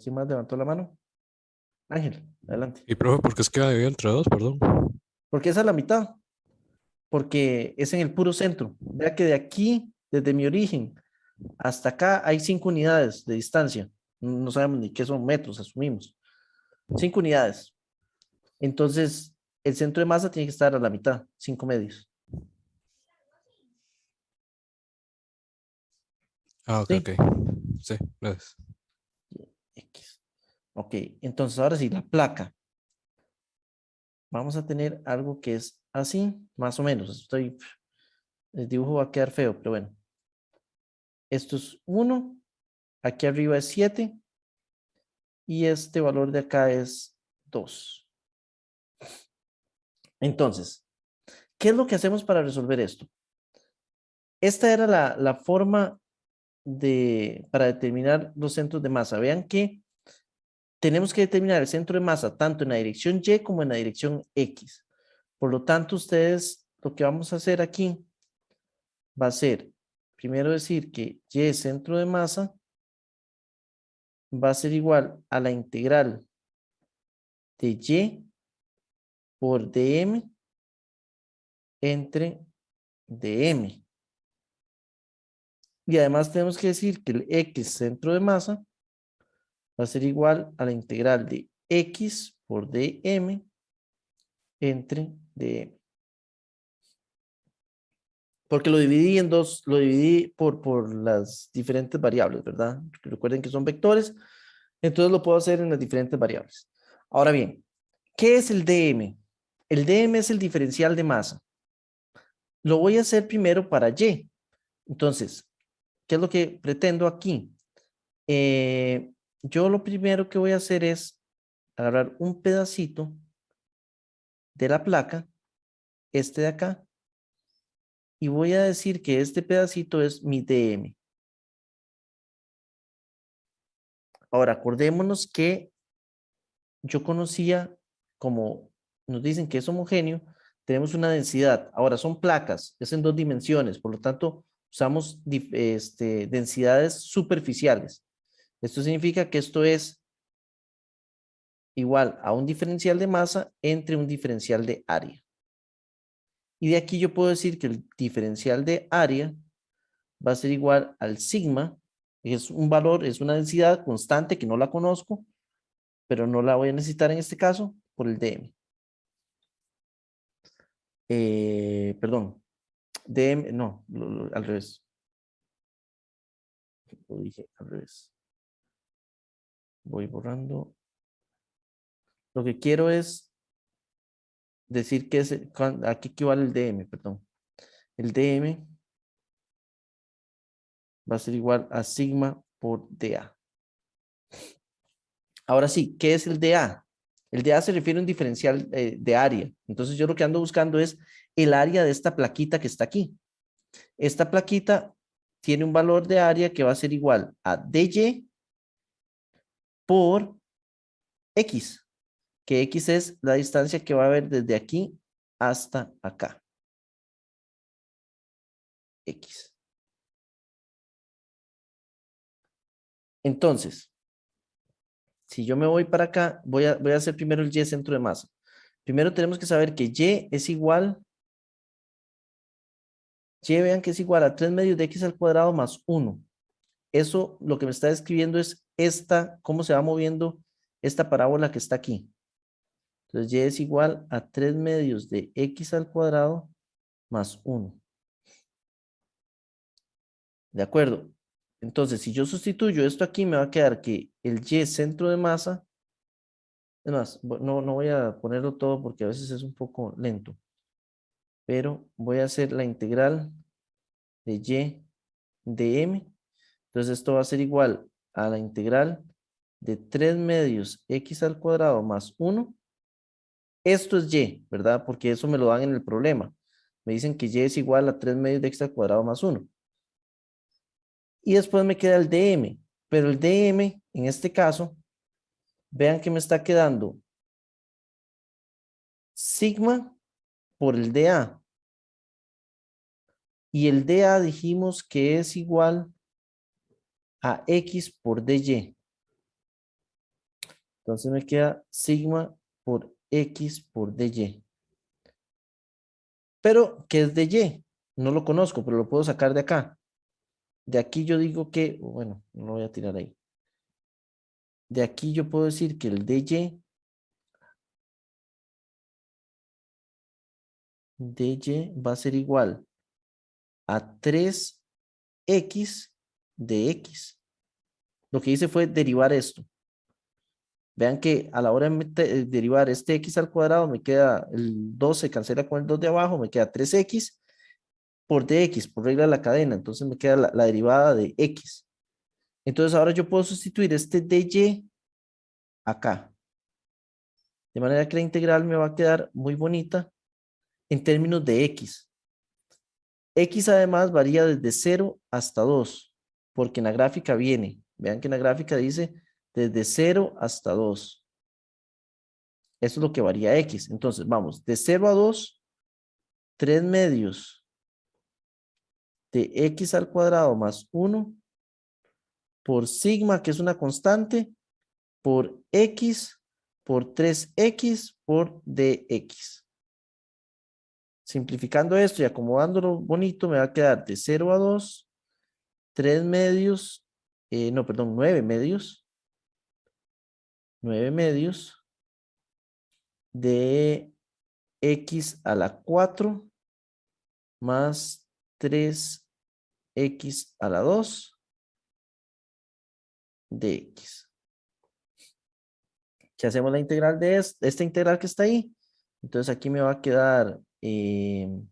¿Quién más levantó la mano? Ángel, adelante. Y profe, ¿por qué es que dividido entre dos? Perdón. Porque esa es la mitad. Porque es en el puro centro. Vea que de aquí, desde mi origen hasta acá, hay 5 unidades de distancia. No sabemos ni qué son metros, asumimos. 5 unidades. Entonces, el centro de masa tiene que estar a la mitad, 5 medios. Ah, ok, ¿Sí? ok. Sí, gracias. X. Ok, entonces ahora sí, la placa. Vamos a tener algo que es así, más o menos. El dibujo va a quedar feo, pero bueno. Esto es 1, aquí arriba es 7 y este valor de acá es 2. Entonces, ¿qué es lo que hacemos para resolver esto? Esta era la forma para determinar los centros de masa. Vean que tenemos que determinar el centro de masa tanto en la dirección Y como en la dirección X. Por lo tanto, ustedes lo que vamos a hacer aquí va a ser, primero decir que Y centro de masa va a ser igual a la integral de Y por dm entre dm. Y además tenemos que decir que el X centro de masa va a ser igual a la integral de X por dm entre dm. Porque lo dividí en dos, lo dividí por las diferentes variables, ¿verdad? Recuerden que son vectores, entonces lo puedo hacer en las diferentes variables. Ahora bien, ¿qué es el dm? El dm es el diferencial de masa. Lo voy a hacer primero para Y. Entonces, ¿qué es lo que pretendo aquí? Yo lo primero que voy a hacer es agarrar un pedacito de la placa, este de acá, y voy a decir que este pedacito es mi dm. Ahora, acordémonos que yo conocía, como nos dicen que es homogéneo, tenemos una densidad. Ahora son placas, es en 2 dimensiones, por lo tanto usamos densidades superficiales. Esto significa que esto es igual a un diferencial de masa entre un diferencial de área. Y de aquí yo puedo decir que el diferencial de área va a ser igual al sigma, es un valor, es una densidad constante que no la conozco, pero no la voy a necesitar en este caso por el dm. Perdón, dm, no, al revés. Lo dije al revés. Voy borrando. Lo que quiero es decir que aquí equivale el dm, perdón. El dm va a ser igual a sigma por dA. Ahora sí, ¿qué es el dA? El dA se refiere a un diferencial de área. Entonces yo lo que ando buscando es el área de esta plaquita que está aquí. Esta plaquita tiene un valor de área que va a ser igual a dy por x, que x es la distancia que va a haber desde aquí hasta acá. X. Entonces, si yo me voy para acá, voy a hacer primero el y centro de masa. Primero tenemos que saber que y es igual, y vean que es igual a 3 medios de x al cuadrado más 1. Eso lo que me está describiendo es cómo se va moviendo esta parábola que está aquí. Entonces y es igual a 3 medios de x al cuadrado más 1. ¿De acuerdo? Entonces, si yo sustituyo esto aquí, me va a quedar que el y centro de masa, es más, no voy a ponerlo todo porque a veces es un poco lento, pero voy a hacer la integral de y de m. Entonces esto va a ser igual a la integral de 3 medios x al cuadrado más 1. Esto es y, ¿verdad? Porque eso me lo dan en el problema. Me dicen que y es igual a 3 medios de x al cuadrado más 1. Y después me queda el dm, pero el dm en este caso, vean que me está quedando sigma por el dA. Y el dA dijimos que es igual a x por dy. Entonces me queda sigma por x por dy. Pero, ¿qué es dy? No lo conozco, pero lo puedo sacar de acá. De aquí yo digo que, bueno, no lo voy a tirar ahí. De aquí yo puedo decir que el dy va a ser igual a 3x de x. Lo que hice fue derivar esto. Vean que a la hora de derivar este x al cuadrado me queda el 2 se cancela con el 2 de abajo, me queda 3x por dx, por regla de la cadena. Entonces me queda la derivada de x. Entonces ahora yo puedo sustituir este dy acá. De manera que la integral me va a quedar muy bonita en términos de x. X además varía desde 0 hasta 2, porque en la gráfica viene. Vean que en la gráfica dice desde 0 hasta 2. Eso es lo que varía x. Entonces vamos, de 0 a 2, 3 medios de x al cuadrado más 1 por sigma, que es una constante, por x por 3x por dx. Simplificando esto y acomodándolo bonito, me va a quedar de 0 a 2, 3 medios, no, perdón, 9 medios. 9 medios de x a la 4 más 3x a la 2 de x. Si hacemos la integral de esta integral que está ahí, entonces aquí me va a quedar 9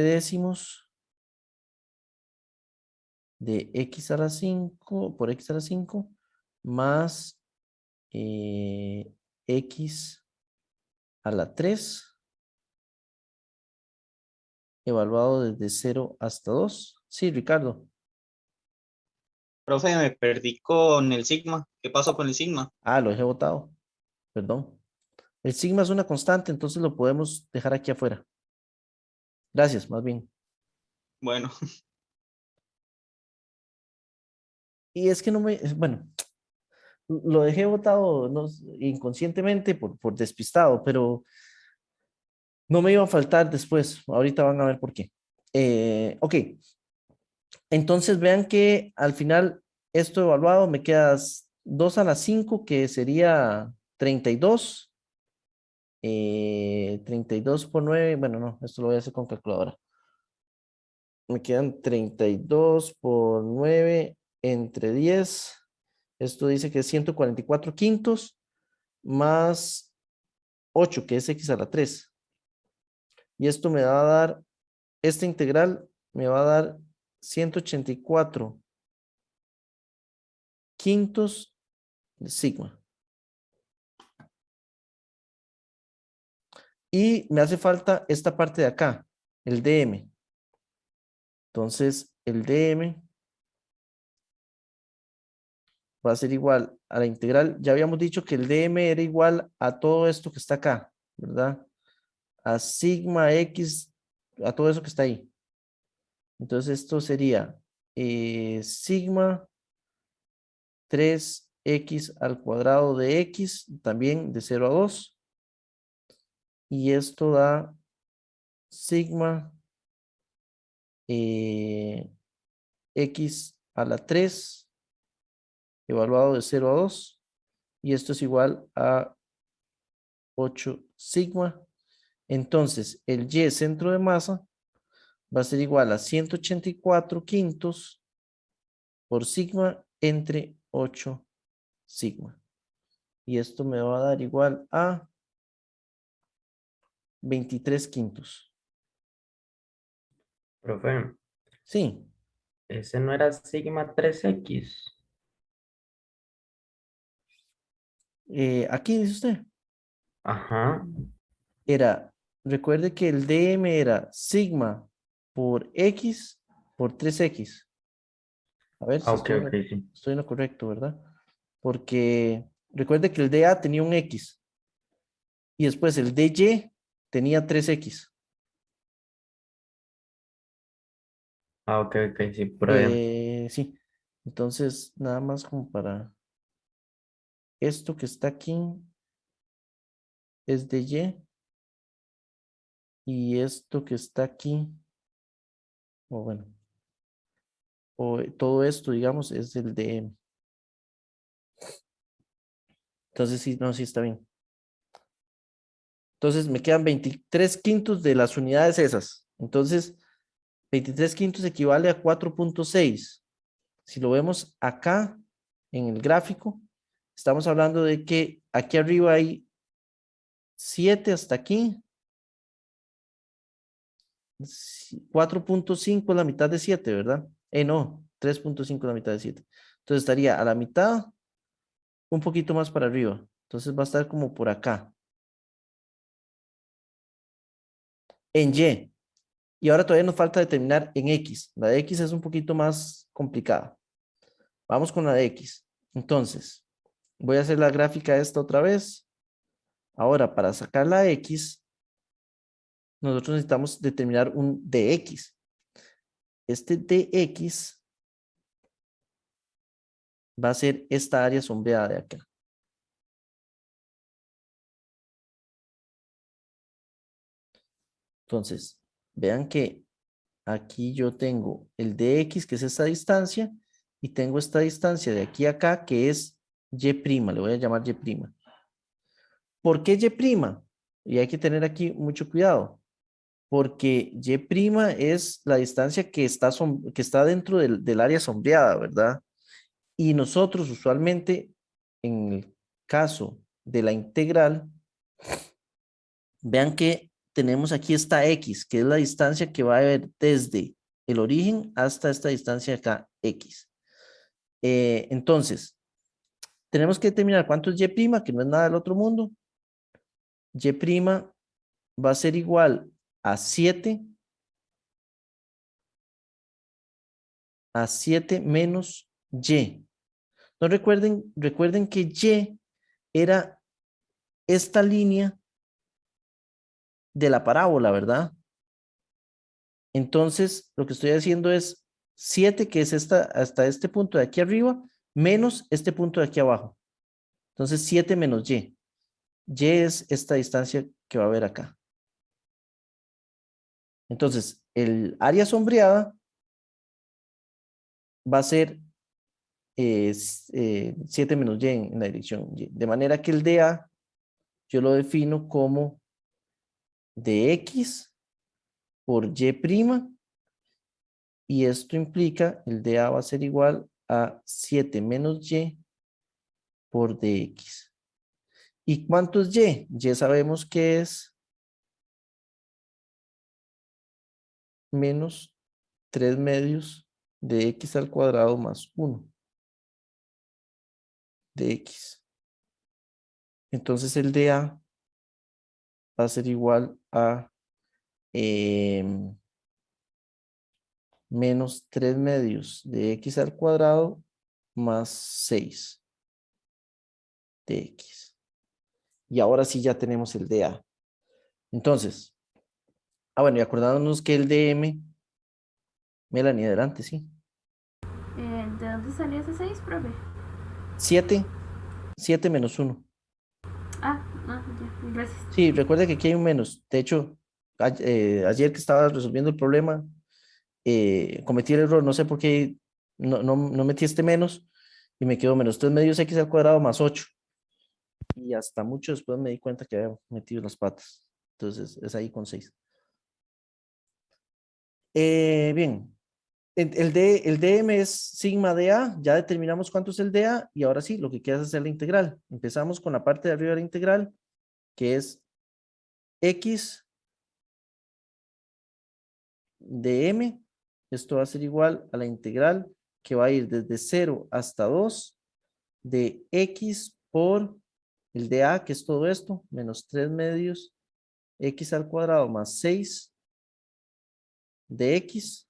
décimos de x a la 5 por x a la 5 más x a la 3 evaluado desde 0 hasta 2. Sí, Ricardo. Profe, me perdí con el sigma. ¿Qué pasó con el sigma? Ah, lo dejé botado. Perdón. El sigma es una constante, entonces lo podemos dejar aquí afuera. Gracias, más bien. Bueno, Y es que no me, bueno, lo dejé botado no, inconscientemente por despistado, pero no me iba a faltar después. Ahorita van a ver por qué. Ok. Entonces vean que al final esto evaluado me queda 2 a la 5, que sería 32. 32 por 9, bueno, no, esto lo voy a hacer con calculadora. Me quedan 32 por 9 entre 10. Esto dice que es 144 quintos más 8, que es x a la 3. Y esto me va a dar, esta integral me va a dar 184 quintos de sigma. Y me hace falta esta parte de acá, el dm. Entonces, el dm va a ser igual a la integral. Ya habíamos dicho que el dm era igual a todo esto que está acá, ¿verdad? A sigma x, a todo eso que está ahí. Entonces, esto sería sigma 3x al cuadrado de x, también de 0 a 2. Y esto da sigma x a la 3 evaluado de 0 a 2. Y esto es igual a 8 sigma. Entonces, el y centro de masa va a ser igual a 184 quintos por sigma entre 8 sigma. Y esto me va a dar igual a 23 quintos. Profe, Sí. ese no era sigma 3x. Aquí dice usted. Ajá. Era, recuerde que el dm era sigma por x por 3x. A ver si Ok, ok, sí. estoy en lo correcto, ¿verdad? Porque recuerde que el dA tenía un x. Y después el dy tenía 3x. Ah, ok, ok, sí, pero bien. Sí. Entonces, nada más como para esto que está aquí es de y. Y esto que está aquí, o bueno, o todo esto, digamos, es del dm. Entonces, sí, no, sí está bien. Entonces, me quedan 23 quintos de las unidades esas. Entonces, 23 quintos equivale a 4.6. Si lo vemos acá en el gráfico, estamos hablando de que aquí arriba hay 7 hasta aquí. 4.5 es la mitad de 7, ¿verdad? No, 3.5 es la mitad de 7. Entonces estaría a la mitad, un poquito más para arriba. Entonces va a estar como por acá. En Y. Y ahora todavía nos falta determinar en X. La de X es un poquito más complicada. Vamos con la de X. Entonces, voy a hacer la gráfica esta otra vez. Ahora, para sacar la X, nosotros necesitamos determinar un dx. Este dx va a ser esta área sombreada de acá. Entonces, vean que aquí yo tengo el dx, que es esta distancia, y tengo esta distancia de aquí a acá, que es y', le voy a llamar y'. ¿Por qué y'? Y hay que tener aquí mucho cuidado, porque y' es la distancia que está dentro del área sombreada, ¿verdad? Y nosotros usualmente, en el caso de la integral, vean que tenemos aquí esta x, que es la distancia que va a haber desde el origen hasta esta distancia acá, x. Entonces, tenemos que determinar cuánto es y', que no es nada del otro mundo. Y' va a ser igual a 7 menos y. No recuerden que y era esta línea de la parábola, ¿verdad? Entonces, lo que estoy haciendo es 7, que es hasta este punto de aquí arriba, menos este punto de aquí abajo. Entonces, 7 menos y. Y es esta distancia que va a haber acá. Entonces, el área sombreada va a ser 7 menos y en la dirección y. De manera que el dA yo lo defino como dx por y', y esto implica el dA va a ser igual a 7 menos y por dx. ¿Y cuánto es y? Y sabemos que es menos 3 medios de x al cuadrado más 1 de x. Entonces el dA va a ser igual a menos 3 medios de x al cuadrado más 6 de x. Y ahora sí ya tenemos el dA. Entonces, bueno, y acordándonos que el dm, Melanie, adelante, sí. ¿De dónde salió ese 6, profe? 7 menos 1. Ya, gracias. Sí, recuerda que aquí hay un menos. De hecho, ayer que estaba resolviendo el problema, cometí el error, no sé por qué no metí este menos, y me quedó menos 3 medios x al cuadrado más 8. Y hasta mucho después me di cuenta que había metido las patas. Entonces, es ahí con 6. Bien. El dm es sigma dA. Ya determinamos cuánto es el dA. Y ahora sí, lo que queda es hacer la integral. Empezamos con la parte de arriba de la integral, que es x de m. Esto va a ser igual a la integral que va a ir desde 0 hasta 2 de x por el dA, que es todo esto, menos 3 medios x al cuadrado más 6 de x,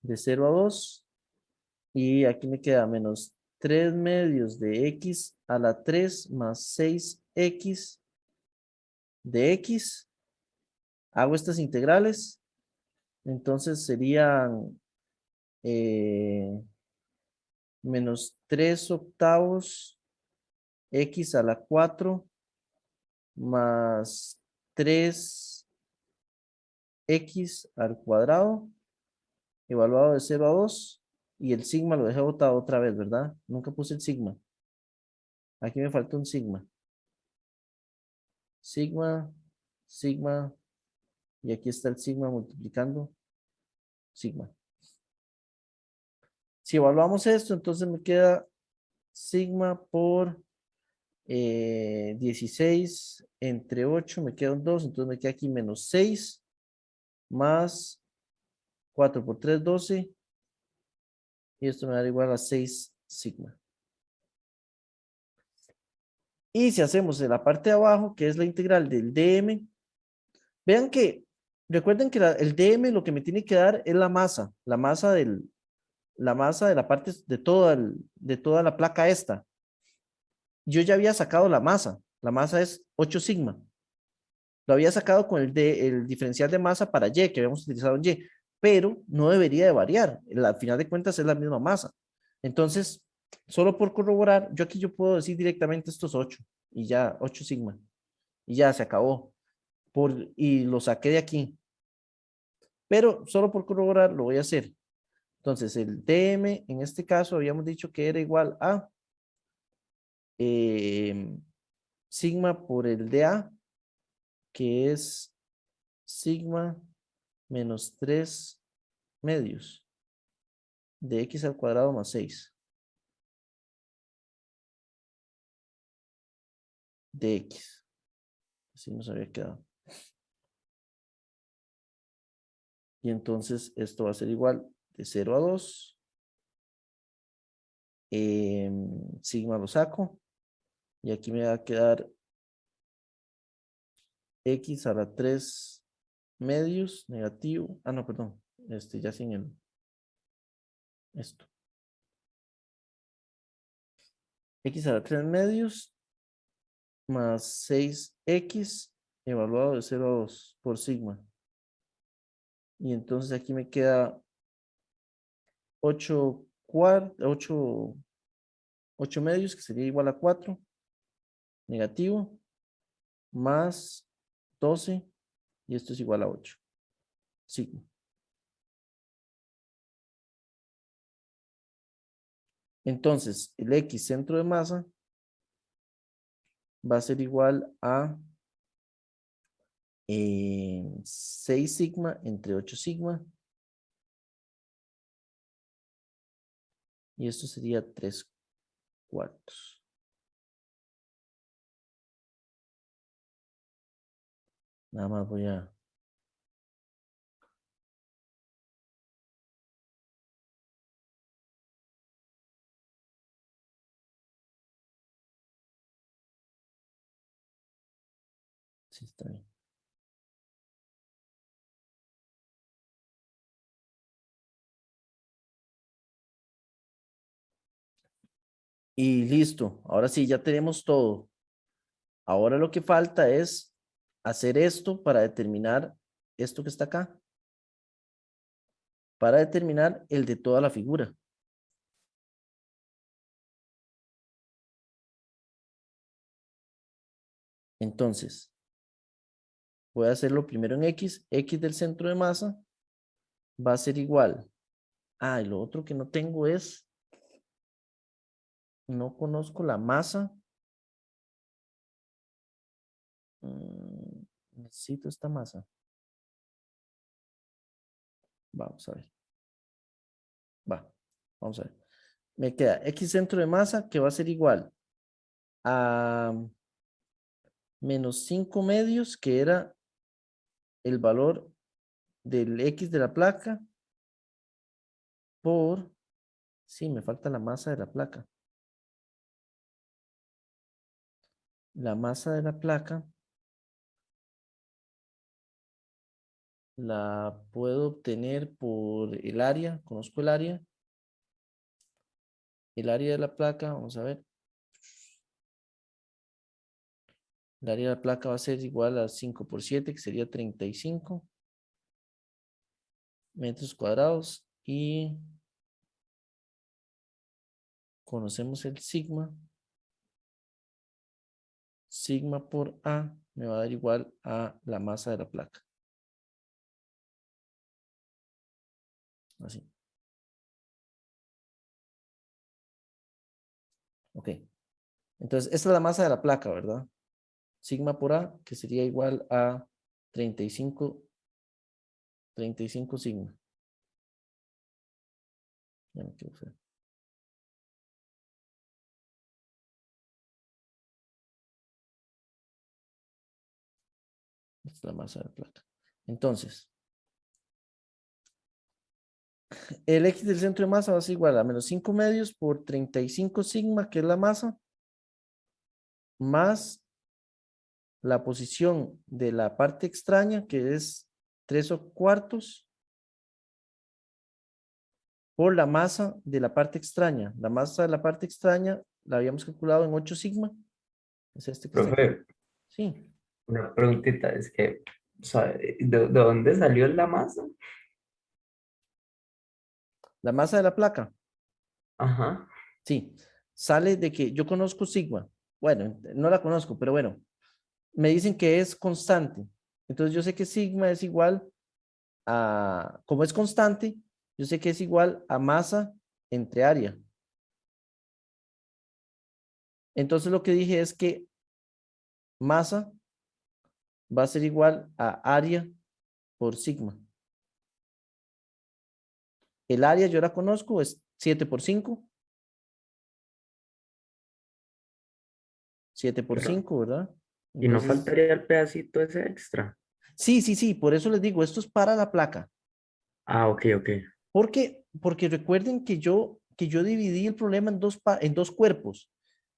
de 0 a 2, y aquí me queda menos 3 medios de x a la 3 más 6x de x. Hago estas integrales, entonces serían menos 3 octavos x a la 4 más 3x al cuadrado, evaluado de 0 a 2, y el sigma lo dejé botado otra vez, ¿verdad? Nunca puse el sigma. Aquí me falta un sigma. Sigma, sigma, y aquí está el sigma multiplicando sigma. Si evaluamos esto, entonces me queda sigma por 16 entre 8, me queda un 2, entonces me queda aquí menos 6 más 4 por 3, 12, y esto me da igual a 6 sigma. Y si hacemos en la parte de abajo, que es la integral del dm, vean que, recuerden que el dm lo que me tiene que dar es la masa de la parte de toda la placa esta. Yo ya había sacado la masa, La masa es 8 sigma. Lo había sacado con el diferencial de masa para Y, que habíamos utilizado en Y, pero no debería de variar. Al final de cuentas es la misma masa. Entonces, solo por corroborar, yo puedo decir directamente estos 8 y ya, 8 sigma. Y ya se acabó. Y lo saqué de aquí. Pero solo por corroborar lo voy a hacer. Entonces, el DM, en este caso, habíamos dicho que era igual a sigma por el DA, que es sigma menos 3 medios de x al cuadrado más 6 de x. Así nos había quedado. Y entonces esto va a ser igual de 0 a 2. Sigma lo saco. Y aquí me va a quedar x a la 3 medios negativo. Ah, no, perdón. Ya sin esto. X a la 3 medios más 6x evaluado de 0 a 2 por sigma. Y entonces aquí me queda 8 medios, que sería igual a 4, negativo, más 12, y esto es igual a 8, sigma. Entonces, el X centro de masa va a ser igual a 6 sigma entre 8 sigma. Y esto sería 3 cuartos. Nada más voy a... Sí, está bien. Y listo. Ahora sí, ya tenemos todo. Ahora lo que falta es hacer esto para determinar esto que está acá. Para determinar el de toda la figura. Entonces, voy a hacerlo primero en X. X del centro de masa va a ser igual. Ah, y lo otro que no tengo es, no conozco la masa. Necesito esta masa. Vamos a ver. Vamos a ver. Me queda X centro de masa que va a ser igual a menos 5 medios, que era el valor del X de la placa, por, sí, me falta la masa de la placa. La masa de la placa la puedo obtener por el área, conozco el área. El área de la placa, vamos a ver. El área de la placa va a ser igual a 5 por 7, que sería 35 metros cuadrados. Y conocemos el sigma. Sigma por A me va a dar igual a la masa de la placa. Así. Ok. Entonces, esta es la masa de la placa, ¿verdad? Sigma por A, que sería igual a 35 sigma. Ya me quiero hacer. Esta es la masa de la placa. Entonces, el X del centro de masa va a ser igual a menos 5 medios por 35 sigma, que es la masa, más la posición de la parte extraña, que es 3 cuartos, por la masa de la parte extraña. La masa de la parte extraña la habíamos calculado en 8 sigma. Es este que está aquí. Profe, Sí. una preguntita, es que, o sea, ¿de dónde salió la masa? La masa de la placa. Ajá. Sí. Sale de que yo conozco sigma. Bueno, no la conozco, pero bueno. Me dicen que es constante. Entonces yo sé que sigma es igual a, como es constante, yo sé que es igual a masa entre área. Entonces lo que dije es que masa va a ser igual a área por sigma. El área yo la conozco, es 7 por 5. 7 por Pero, 5, ¿verdad? y no Entonces, faltaría el pedacito ese extra. sí, por eso les digo, esto es para la placa. Ah, ok, ok. Porque recuerden que yo dividí el problema en dos cuerpos.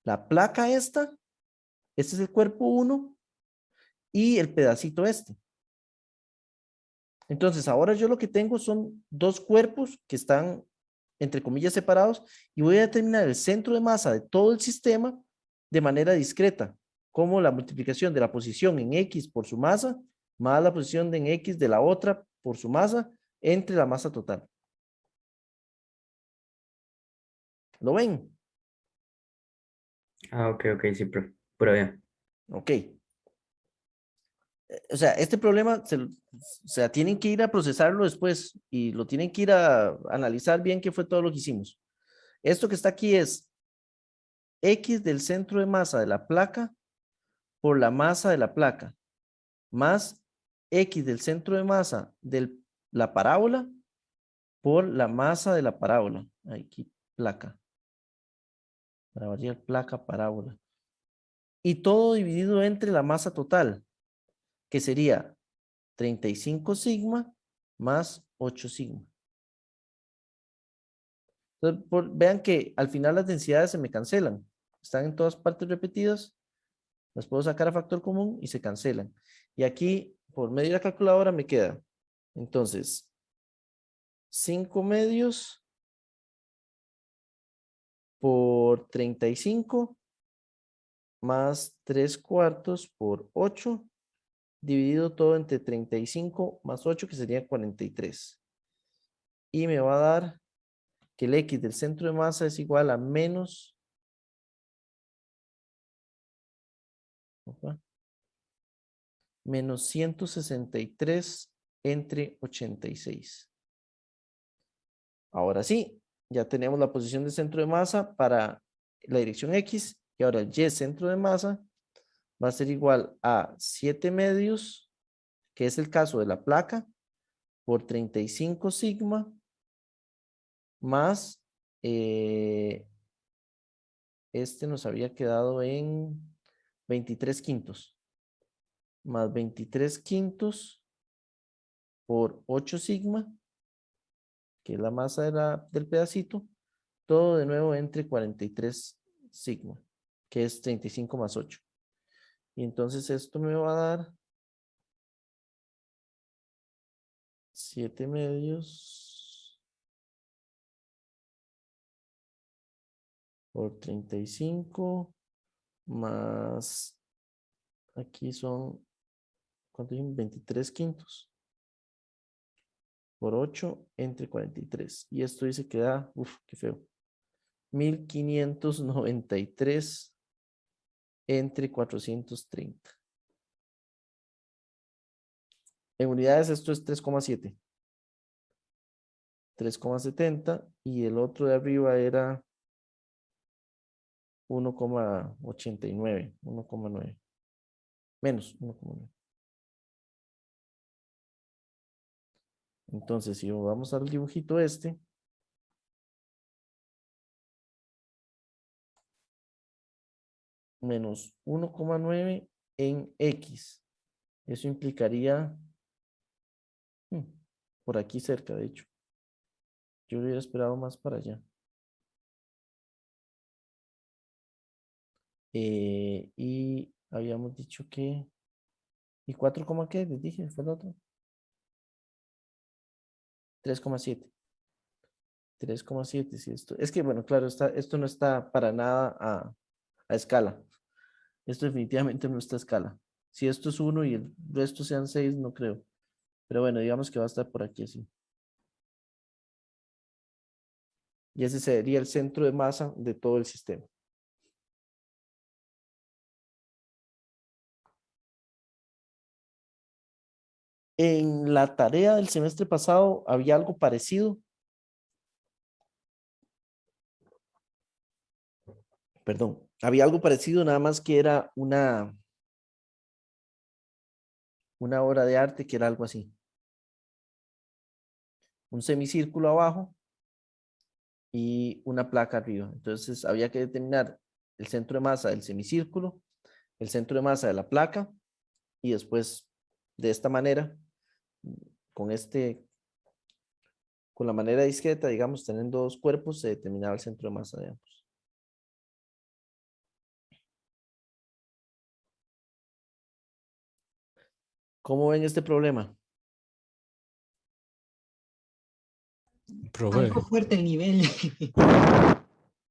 La placa esta, este es el cuerpo 1 y el pedacito este. Entonces, ahora yo lo que tengo son dos cuerpos que están, entre comillas, separados y voy a determinar el centro de masa de todo el sistema de manera discreta, como la multiplicación de la posición en X por su masa, más la posición en X de la otra por su masa, entre la masa total. ¿Lo ven? Ah, ok, ok, sí, pero bien. Ok. O sea, este problema, o sea, tienen que ir a procesarlo después y lo tienen que ir a analizar bien qué fue todo lo que hicimos. Esto que está aquí es X del centro de masa de la placa por la masa de la placa, más X del centro de masa de la parábola por la masa de la parábola. Aquí, placa. Para variar, placa, parábola. Y todo dividido entre la masa total, que sería 35 sigma más 8 sigma. Entonces, vean que al final las densidades se me cancelan. Están en todas partes repetidas. Las puedo sacar a factor común y se cancelan. Y aquí, por medio de la calculadora, me queda. Entonces, 5 medios por 35 más 3 cuartos por 8, dividido todo entre 35 más 8, que sería 43. Y me va a dar que el X del centro de masa es igual a menos menos 163 entre 86. Ahora sí, ya tenemos la posición de centro de masa para la dirección X y ahora el Y centro de masa va a ser igual a 7 medios, que es el caso de la placa, por 35 sigma más este nos había quedado en 23 quintos, más 23 quintos por 8 sigma, que es la masa del pedacito, todo de nuevo entre 43 sigma, que es 35 más 8. Y entonces esto me va a dar 7 medios por 35 más, aquí son, ¿cuánto dicen? 23 quintos por 8 entre 43. Y esto dice que da, uff, qué feo, 1593 entre 430. En unidades esto es 3,7. 3,70 y el otro de arriba era 1,89, 1,9. Menos 1,9. Entonces, si vamos al dibujito este, menos 1,9 en X. Eso implicaría por aquí cerca, de hecho. Yo hubiera esperado más para allá. Y habíamos dicho que... ¿Y 4, qué? Les dije, fue el otro. 3,7. 3,7, sí, esto. Es que, bueno, claro, esto no está para nada a escala. Esto definitivamente no está a escala. Si esto es 1 y el resto sean 6, no creo. Pero bueno, digamos que va a estar por aquí así. Y ese sería el centro de masa de todo el sistema. En la tarea del semestre pasado había algo parecido. Perdón, había algo parecido, nada más que era una obra de arte que era algo así. Un semicírculo abajo y una placa arriba. Entonces había que determinar el centro de masa del semicírculo, el centro de masa de la placa y después de esta manera, con la manera discreta, digamos, teniendo dos cuerpos, se determinaba el centro de masa de ambos. ¿Cómo ven este problema? Profe, Algo fuerte el nivel.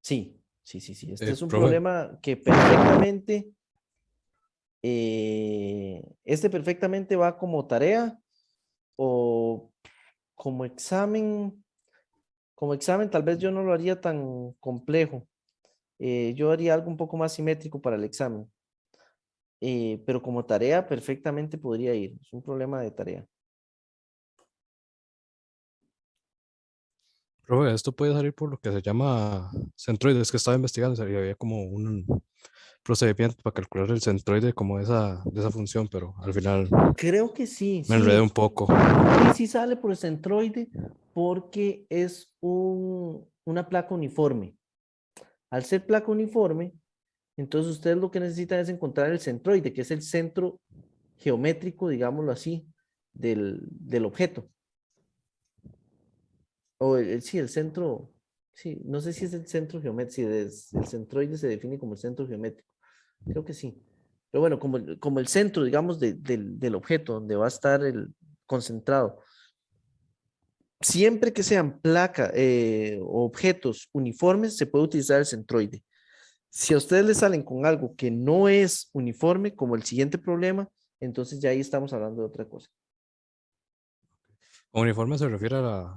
Sí. Este es un profe, problema que perfectamente, perfectamente va como tarea o como examen. Como examen tal vez yo no lo haría tan complejo. Yo haría algo un poco más simétrico para el examen. Pero como tarea perfectamente podría ir. Es un problema de tarea. profe, esto puede salir por lo que se llama centroide. Es que estaba investigando y había como un procedimiento para calcular el centroide como de esa función, pero al final Creo que sí, me enredé sí. un poco. Sí sale por el centroide porque es una placa uniforme. Al ser placa uniforme, entonces ustedes lo que necesitan es encontrar el centroide, que es el centro geométrico, digámoslo así, del objeto. O sí, el centro, sí, no sé si es el centro geométrico, si el centroide se define como el centro geométrico. Creo que sí. Pero bueno, como el centro, digamos, del objeto, donde va a estar el concentrado. Siempre que sean objetos uniformes, se puede utilizar el centroide. Si a ustedes les salen con algo que no es uniforme, como el siguiente problema, entonces ya ahí estamos hablando de otra cosa. Uniforme se refiere A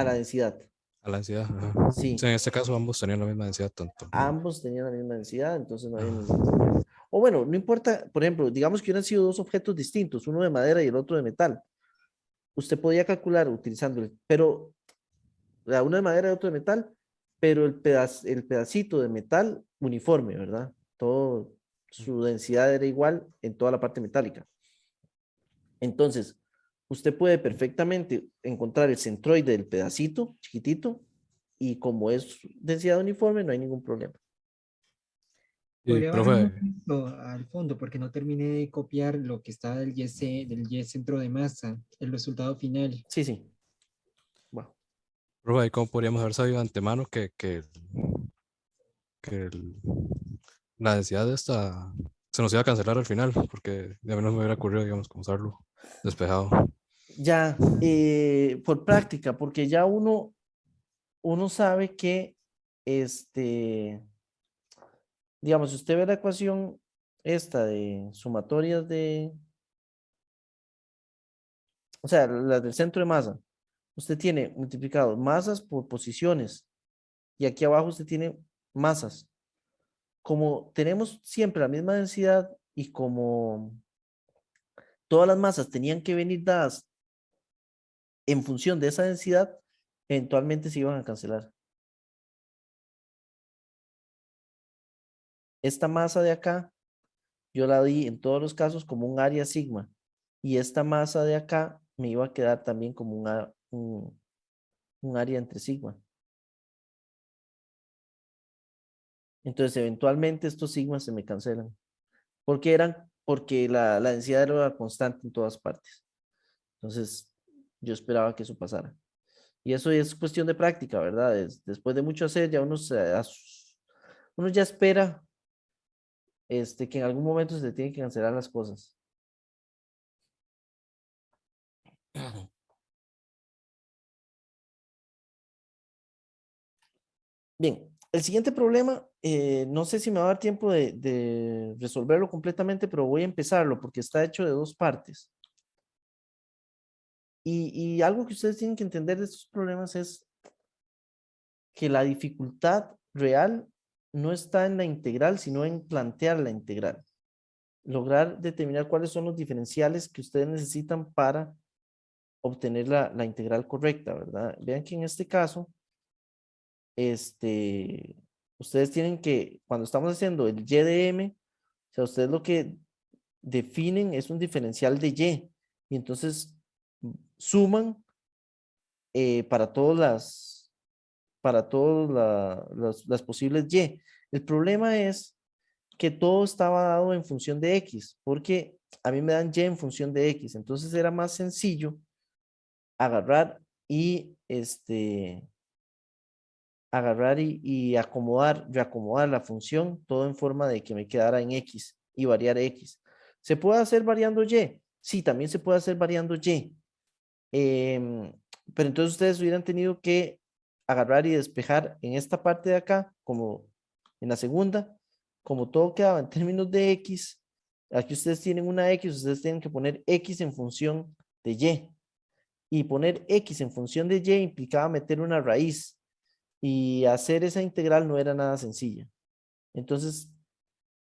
la densidad. a la densidad. Ajá. Sí, Sí, en este caso ambos tenían la misma densidad, tanto. ambos tenían la misma densidad, entonces no había Ajá. ningún problema. O bueno, no importa, por ejemplo, digamos que hubieran sido dos objetos distintos, uno de madera y el otro de metal. Usted podía calcular utilizando uno de madera y otro de metal, pero el pedacito de metal uniforme, ¿verdad? Todo su densidad era igual en toda la parte metálica. Entonces, usted puede perfectamente encontrar el centroide del pedacito chiquitito y como es densidad uniforme, no hay ningún problema. Y, Podría bajarme un profe, poquito al fondo porque no terminé de copiar lo que está del Y centro de masa, el resultado final. Sí, sí. Bueno, profe, ¿cómo podríamos haber sabido de antemano que la densidad de esta se nos iba a cancelar al final? Porque a mí no me hubiera ocurrido, digamos, como usarlo despejado. ya, por práctica, porque ya uno sabe que, digamos, si usted ve la ecuación esta de sumatorias o sea, la del centro de masa, usted tiene multiplicado masas por posiciones y aquí abajo usted tiene masas. Como tenemos siempre la misma densidad y como todas las masas tenían que venir dadas en función de esa densidad, eventualmente se iban a cancelar. Esta masa de acá, yo la di en todos los casos como un área sigma y esta masa de acá me iba a quedar también como un área entre sigma. Entonces, eventualmente estos sigmas se me cancelan. Porque la densidad era constante en todas partes. Entonces, yo esperaba que eso pasara. Y eso es cuestión de práctica, ¿verdad? Después de mucho hacer, ya uno ya espera que en algún momento se le tienen que cancelar las cosas. Bien, El siguiente problema, no sé si me va a dar tiempo de resolverlo completamente, pero voy a empezarlo porque está hecho de dos partes. Y algo que ustedes tienen que entender de estos problemas es que la dificultad real no está en la integral, sino en plantear la integral. Lograr determinar cuáles son los diferenciales que ustedes necesitan para obtener la integral correcta, ¿verdad? Vean que en este caso, ustedes tienen que, cuando estamos haciendo el y de m, o sea, ustedes lo que definen es un diferencial de y, y entonces suman para todas las posibles y. El problema es que todo estaba dado en función de x, porque a mí me dan y en función de x, entonces era más sencillo agarrar y reacomodar la función, todo en forma de que me quedara en x y variar x. ¿Se puede hacer variando y? Sí, también se puede hacer variando y. Pero entonces ustedes hubieran tenido que agarrar y despejar en esta parte de acá, como en la segunda, como todo quedaba en términos de x, aquí ustedes tienen una x, ustedes tienen que poner x en función de y. Y poner x en función de y implicaba meter una raíz. Y hacer esa integral no era nada sencilla. Entonces,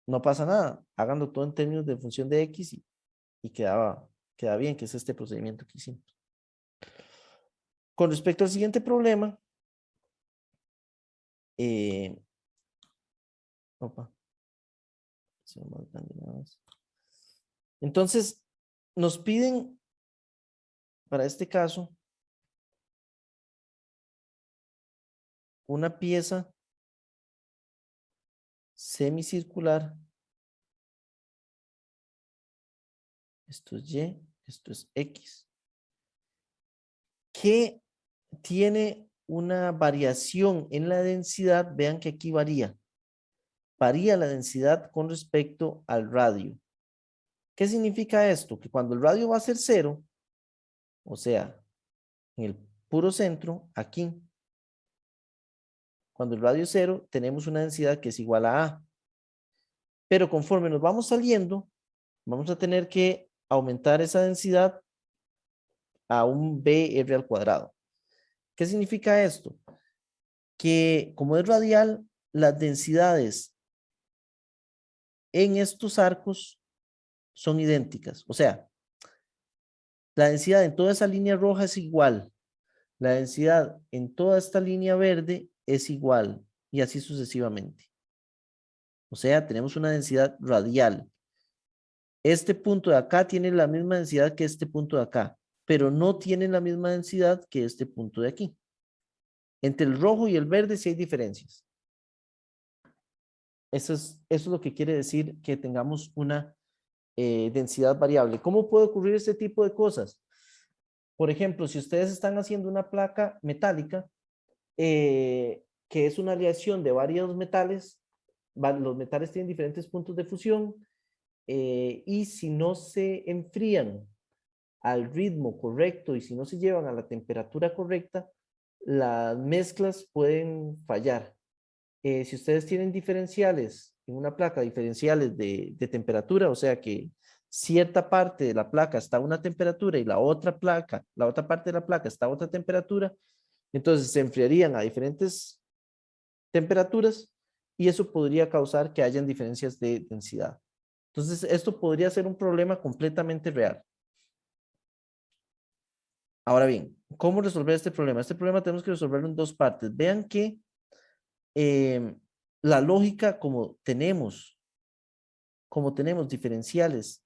no pasa nada. Háganlo todo en términos de función de x y queda bien, que es este procedimiento que hicimos. Con respecto al siguiente problema, entonces, nos piden, para este caso, una pieza semicircular. Esto es y, esto es x. Que tiene una variación en la densidad. Vean que aquí varía. Varía la densidad con respecto al radio. ¿Qué significa esto? Que cuando el radio va a ser 0, o sea, en el puro centro, aquí, cuando el radio es 0, tenemos una densidad que es igual a A. Pero conforme nos vamos saliendo, vamos a tener que aumentar esa densidad a un BR al cuadrado. ¿Qué significa esto? Que como es radial, las densidades en estos arcos son idénticas. O sea, la densidad en toda esa línea roja es igual. La densidad en toda esta línea verde es igual. Y así sucesivamente. O sea, tenemos una densidad radial. Este punto de acá tiene la misma densidad que este punto de acá, pero no tiene la misma densidad que este punto de aquí. Entre el rojo y el verde sí hay diferencias. Eso es lo que quiere decir que tengamos una densidad variable. ¿Cómo puede ocurrir este tipo de cosas? Por ejemplo, si ustedes están haciendo una placa metálica, que es una aleación de varios metales, los metales tienen diferentes puntos de fusión, y si no se enfrían al ritmo correcto y si no se llevan a la temperatura correcta, las mezclas pueden fallar. Si ustedes tienen diferenciales en una placa, diferenciales de temperatura, o sea que cierta parte de la placa está a una temperatura y la otra parte de la placa está a otra temperatura, entonces se enfriarían a diferentes temperaturas y eso podría causar que hayan diferencias de densidad. Entonces, esto podría ser un problema completamente real. Ahora bien, ¿cómo resolver este problema? Este problema tenemos que resolverlo en dos partes. Vean que la lógica, como tenemos diferenciales,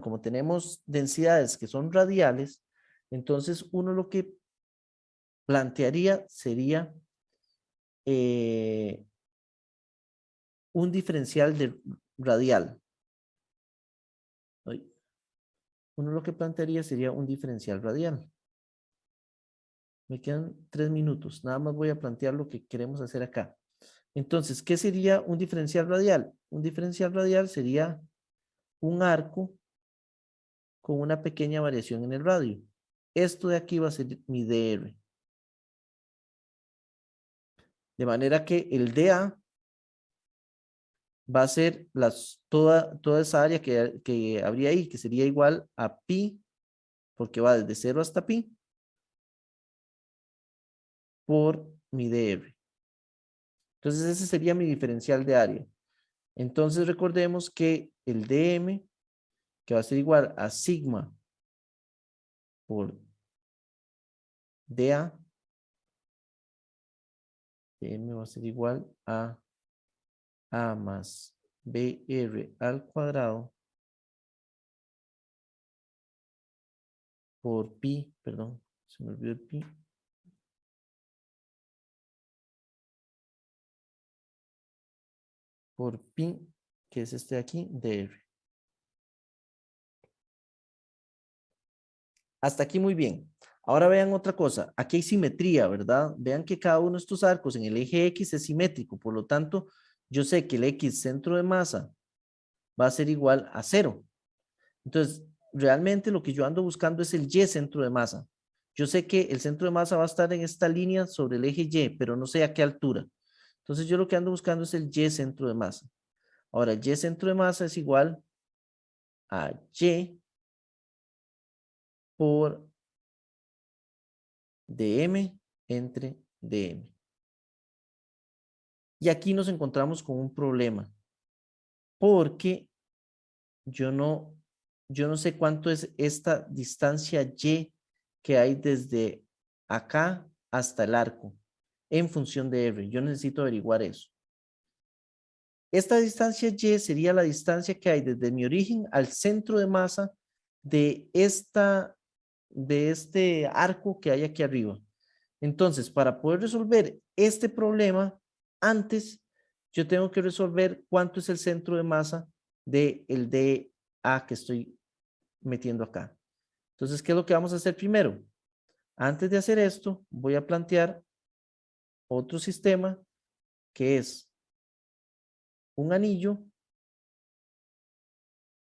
como tenemos densidades que son radiales, entonces uno lo que plantearía sería un diferencial de radial. Uno lo que plantearía sería un diferencial radial. Me quedan 3 minutos. Nada más voy a plantear lo que queremos hacer acá. Entonces, ¿qué sería un diferencial radial? Un diferencial radial sería un arco con una pequeña variación en el radio. Esto de aquí va a ser mi DR. De manera que el dA va a ser toda esa área que habría ahí, que sería igual a pi, porque va desde 0 hasta pi, por mi dr. Entonces ese sería mi diferencial de área. Entonces recordemos que el dm, que va a ser igual a sigma por dA, dm va a ser igual a más br al cuadrado por pi, perdón, se me olvidó el pi, por pi, que es este de aquí, dr. Hasta aquí muy bien. Ahora vean otra cosa. Aquí hay simetría, ¿verdad? Vean que cada uno de estos arcos en el eje X es simétrico. Por lo tanto, yo sé que el X centro de masa va a ser igual a 0. Entonces, realmente lo que yo ando buscando es el Y centro de masa. Yo sé que el centro de masa va a estar en esta línea sobre el eje Y, pero no sé a qué altura. Entonces, yo lo que ando buscando es el Y centro de masa. Ahora, el Y centro de masa es igual a Y por dm entre dm. Y aquí nos encontramos con un problema, porque yo no sé cuánto es esta distancia Y que hay desde acá hasta el arco en función de R. Yo necesito averiguar eso. Esta distancia Y sería la distancia que hay desde mi origen al centro de masa de este arco que hay aquí arriba. Entonces, para poder resolver este problema, antes yo tengo que resolver cuánto es el centro de masa del dA que estoy metiendo acá. Entonces, ¿qué es lo que vamos a hacer primero? Antes de hacer esto, voy a plantear otro sistema que es un anillo,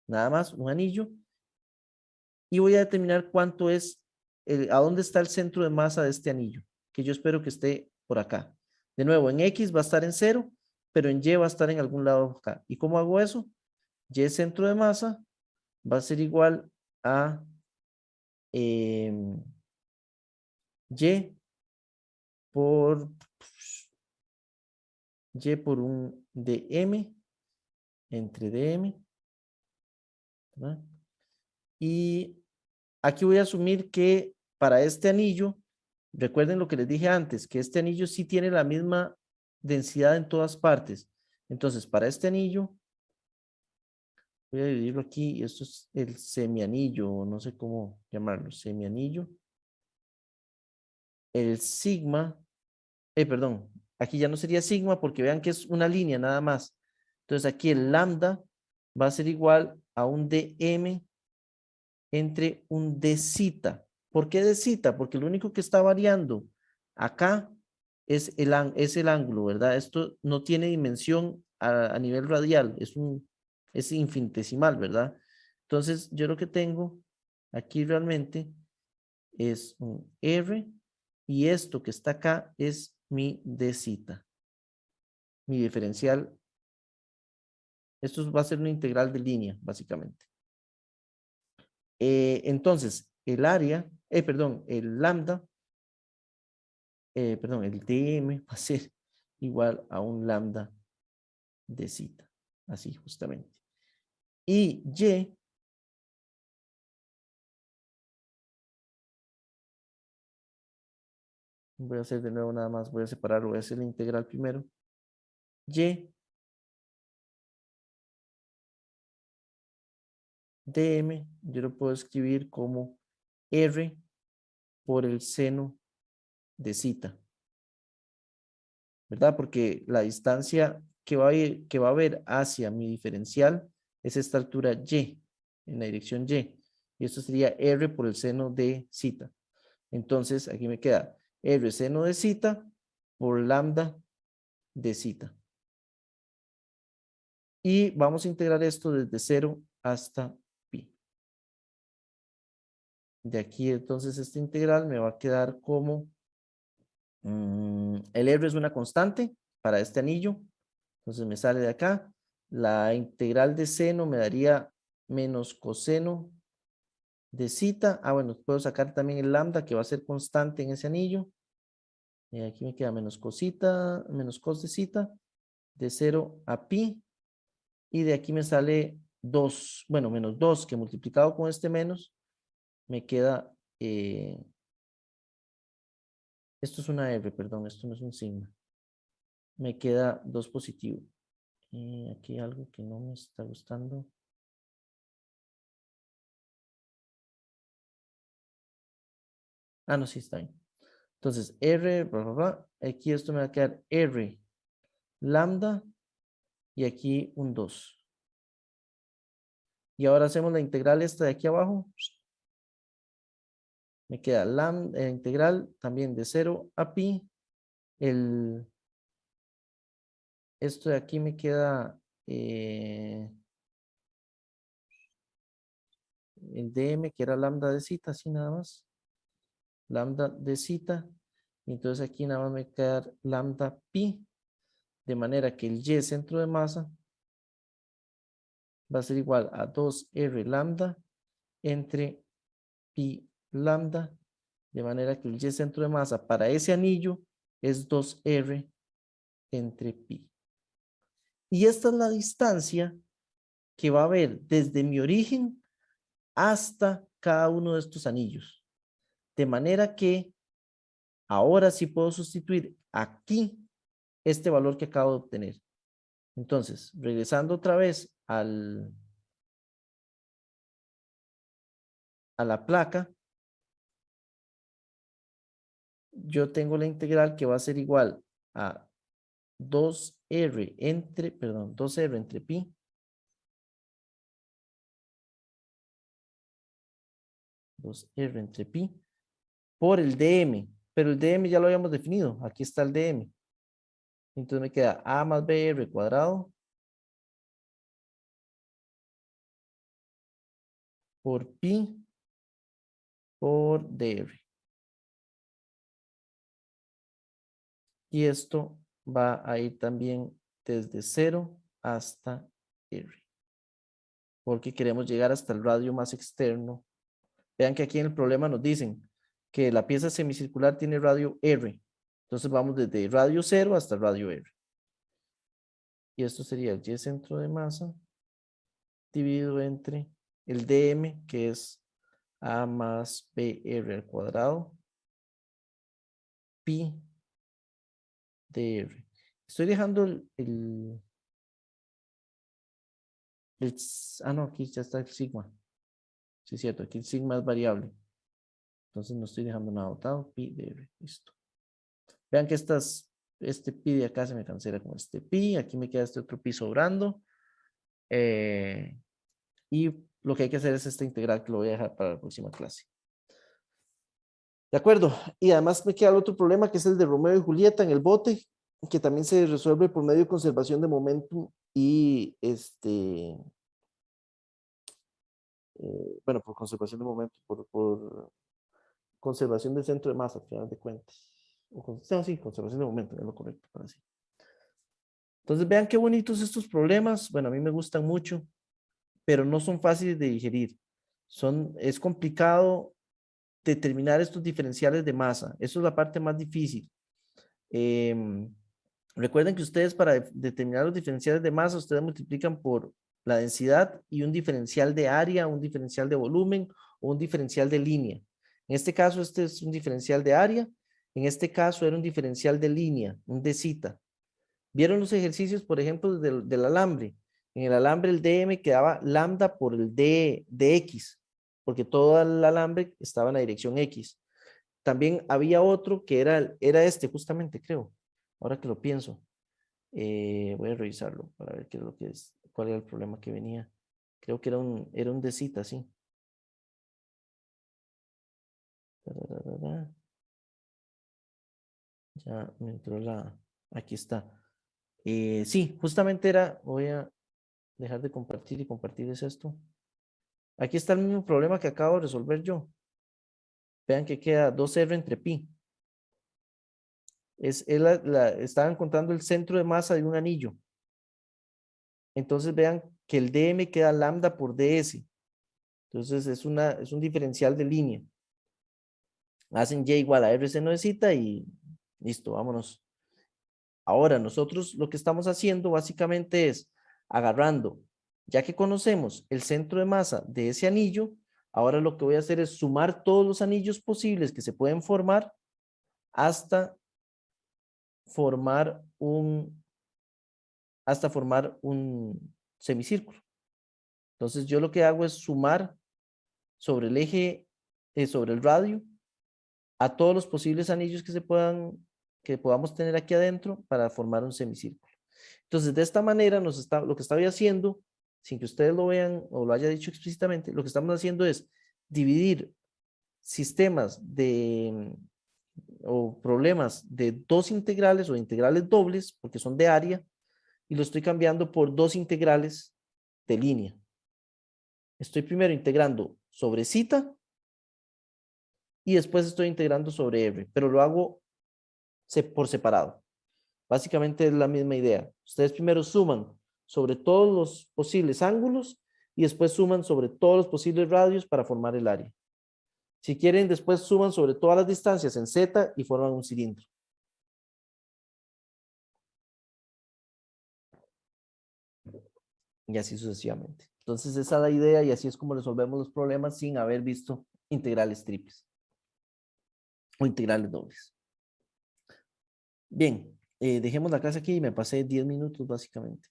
nada más un anillo, y voy a determinar cuánto es, a dónde está el centro de masa de este anillo, que yo espero que esté por acá. De nuevo, en X va a estar en 0, pero en Y va a estar en algún lado acá. ¿Y cómo hago eso? Y centro de masa va a ser igual a Y por un dm entre dm, ¿verdad? Y aquí voy a asumir que para este anillo, recuerden lo que les dije antes, que este anillo sí tiene la misma densidad en todas partes. Entonces, para este anillo, voy a dividirlo aquí, y esto es el semianillo, o no sé cómo llamarlo, semianillo. El sigma, perdón, aquí ya no sería sigma porque vean que es una línea nada más. Entonces aquí el lambda va a ser igual a un dm entre un dθ. ¿Por qué dθ? Porque lo único que está variando acá es el ángulo, ¿verdad? Esto no tiene dimensión a nivel radial, es infinitesimal, ¿verdad? Entonces yo lo que tengo aquí realmente es un r y esto que está acá es mi dθ. Mi diferencial. Esto va a ser una integral de línea, básicamente. Entonces, el área, perdón, el lambda, perdón, el dm va a ser igual a un lambda dθ. Así, justamente. Y y voy a hacer de nuevo nada más, voy a separarlo, voy a hacer la integral primero. Y dm, yo lo puedo escribir como r por el seno de θ, ¿verdad? Porque la distancia que va a haber hacia mi diferencial es esta altura y, en la dirección y. Y esto sería r por el seno de θ. Entonces, aquí me queda r seno de θ por lambda de θ. Y vamos a integrar esto desde 0 hasta pi. De aquí, entonces, esta integral me va a quedar como El R es una constante para este anillo. Entonces me sale de acá. La integral de seno me daría menos coseno de zeta. Ah, bueno, puedo sacar también el lambda que va a ser constante en ese anillo. Y aquí me queda menos cosita, menos cos de zeta, de 0 a pi. Y de aquí me sale 2, bueno, menos 2, que multiplicado con este menos, me queda, esto es una R, perdón, esto no es un sigma. Me queda 2 positivo. Aquí hay algo que no me está gustando. Ah, no, sí está bien. Entonces, R, bla, bla, bla. Aquí esto me va a quedar R lambda y aquí un 2. Y ahora hacemos la integral esta de aquí abajo. Me queda lambda, integral también de 0 a pi. Esto de aquí me queda el dm, que era lambda de zeta, así nada más. Lambda de zeta. Y entonces aquí nada más me queda lambda pi. De manera que el y centro de masa va a ser igual a 2r lambda entre pi lambda. De manera que el y centro de masa para ese anillo es 2r entre pi. Y esta es la distancia que va a haber desde mi origen hasta cada uno de estos anillos. De manera que ahora sí puedo sustituir aquí este valor que acabo de obtener. Entonces, regresando otra vez a la placa, yo tengo la integral que va a ser igual a 2r entre, perdón, 2r entre pi. 2r entre pi por el dm, pero el dm ya lo habíamos definido, aquí está el dm. Entonces me queda a más br cuadrado por pi por dr. Y esto va a ir también desde 0 hasta r. Porque queremos llegar hasta el radio más externo. Vean que aquí en el problema nos dicen que la pieza semicircular tiene radio r. Entonces vamos desde radio 0 hasta el radio r. Y esto sería el y centro de masa dividido entre el dm, que es a más br al cuadrado, pi dr. Estoy dejando no, aquí ya está el sigma. Sí, es cierto, aquí el sigma es variable. Entonces no estoy dejando nada botado. Pi dr. Listo. Vean que este pi de acá se me cancela con este pi. Aquí me queda este otro pi sobrando. Y lo que hay que hacer es esta integral que lo voy a dejar para la próxima clase. De acuerdo. Y además me queda el otro problema que es el de Romeo y Julieta en el bote, que también se resuelve por medio de conservación de momentum y bueno, por conservación de momentum, por conservación del centro de masa, al final de cuentas. Sí, conservación de momentum es lo correcto para decir. Entonces vean qué bonitos estos problemas. Bueno, a mí me gustan mucho, pero no son fáciles de digerir. Es complicado determinar estos diferenciales de masa. Eso es la parte más difícil. Recuerden que ustedes para determinar los diferenciales de masa, ustedes multiplican por la densidad y un diferencial de área, un diferencial de volumen o un diferencial de línea. En este caso, este es un diferencial de área. En este caso, era un diferencial de línea, un de zeta. ¿Vieron los ejercicios, por ejemplo, del alambre? En el alambre el dm quedaba lambda por el d de x, porque todo el alambre estaba en la dirección x. También había otro que era este justamente, creo, ahora que lo pienso. Voy a revisarlo para ver qué es lo que es, cuál era el problema que venía. Creo que era un de zeta, sí. Ya me entró aquí está. Sí, justamente voy a dejar de compartir y compartirles esto. Aquí está el mismo problema que acabo de resolver yo. Vean que queda 2r entre pi. Estaba encontrando el centro de masa de un anillo. Entonces vean que el dm queda lambda por ds. Entonces es un diferencial de línea. Hacen y igual a rc nuevecita y listo, vámonos. Ahora nosotros lo que estamos haciendo básicamente es agarrando, ya que conocemos el centro de masa de ese anillo, ahora lo que voy a hacer es sumar todos los anillos posibles que se pueden formar hasta formar un semicírculo. Entonces yo lo que hago es sumar sobre el eje, sobre el radio, a todos los posibles anillos que podamos tener aquí adentro para formar un semicírculo. Entonces de esta manera lo que estoy haciendo, sin que ustedes lo vean o lo haya dicho explícitamente, lo que estamos haciendo es dividir sistemas o problemas de dos integrales o integrales dobles, porque son de área, y lo estoy cambiando por dos integrales de línea. Estoy primero integrando sobre zeta y después estoy integrando sobre r, pero lo hago por separado. Básicamente es la misma idea. Ustedes primero suman sobre todos los posibles ángulos y después suman sobre todos los posibles radios para formar el área. Si quieren, después suman sobre todas las distancias en z y forman un cilindro. Y así sucesivamente. Entonces esa es la idea y así es como resolvemos los problemas sin haber visto integrales triples o integrales dobles. Bien, dejemos la clase aquí y me pasé 10 minutos básicamente.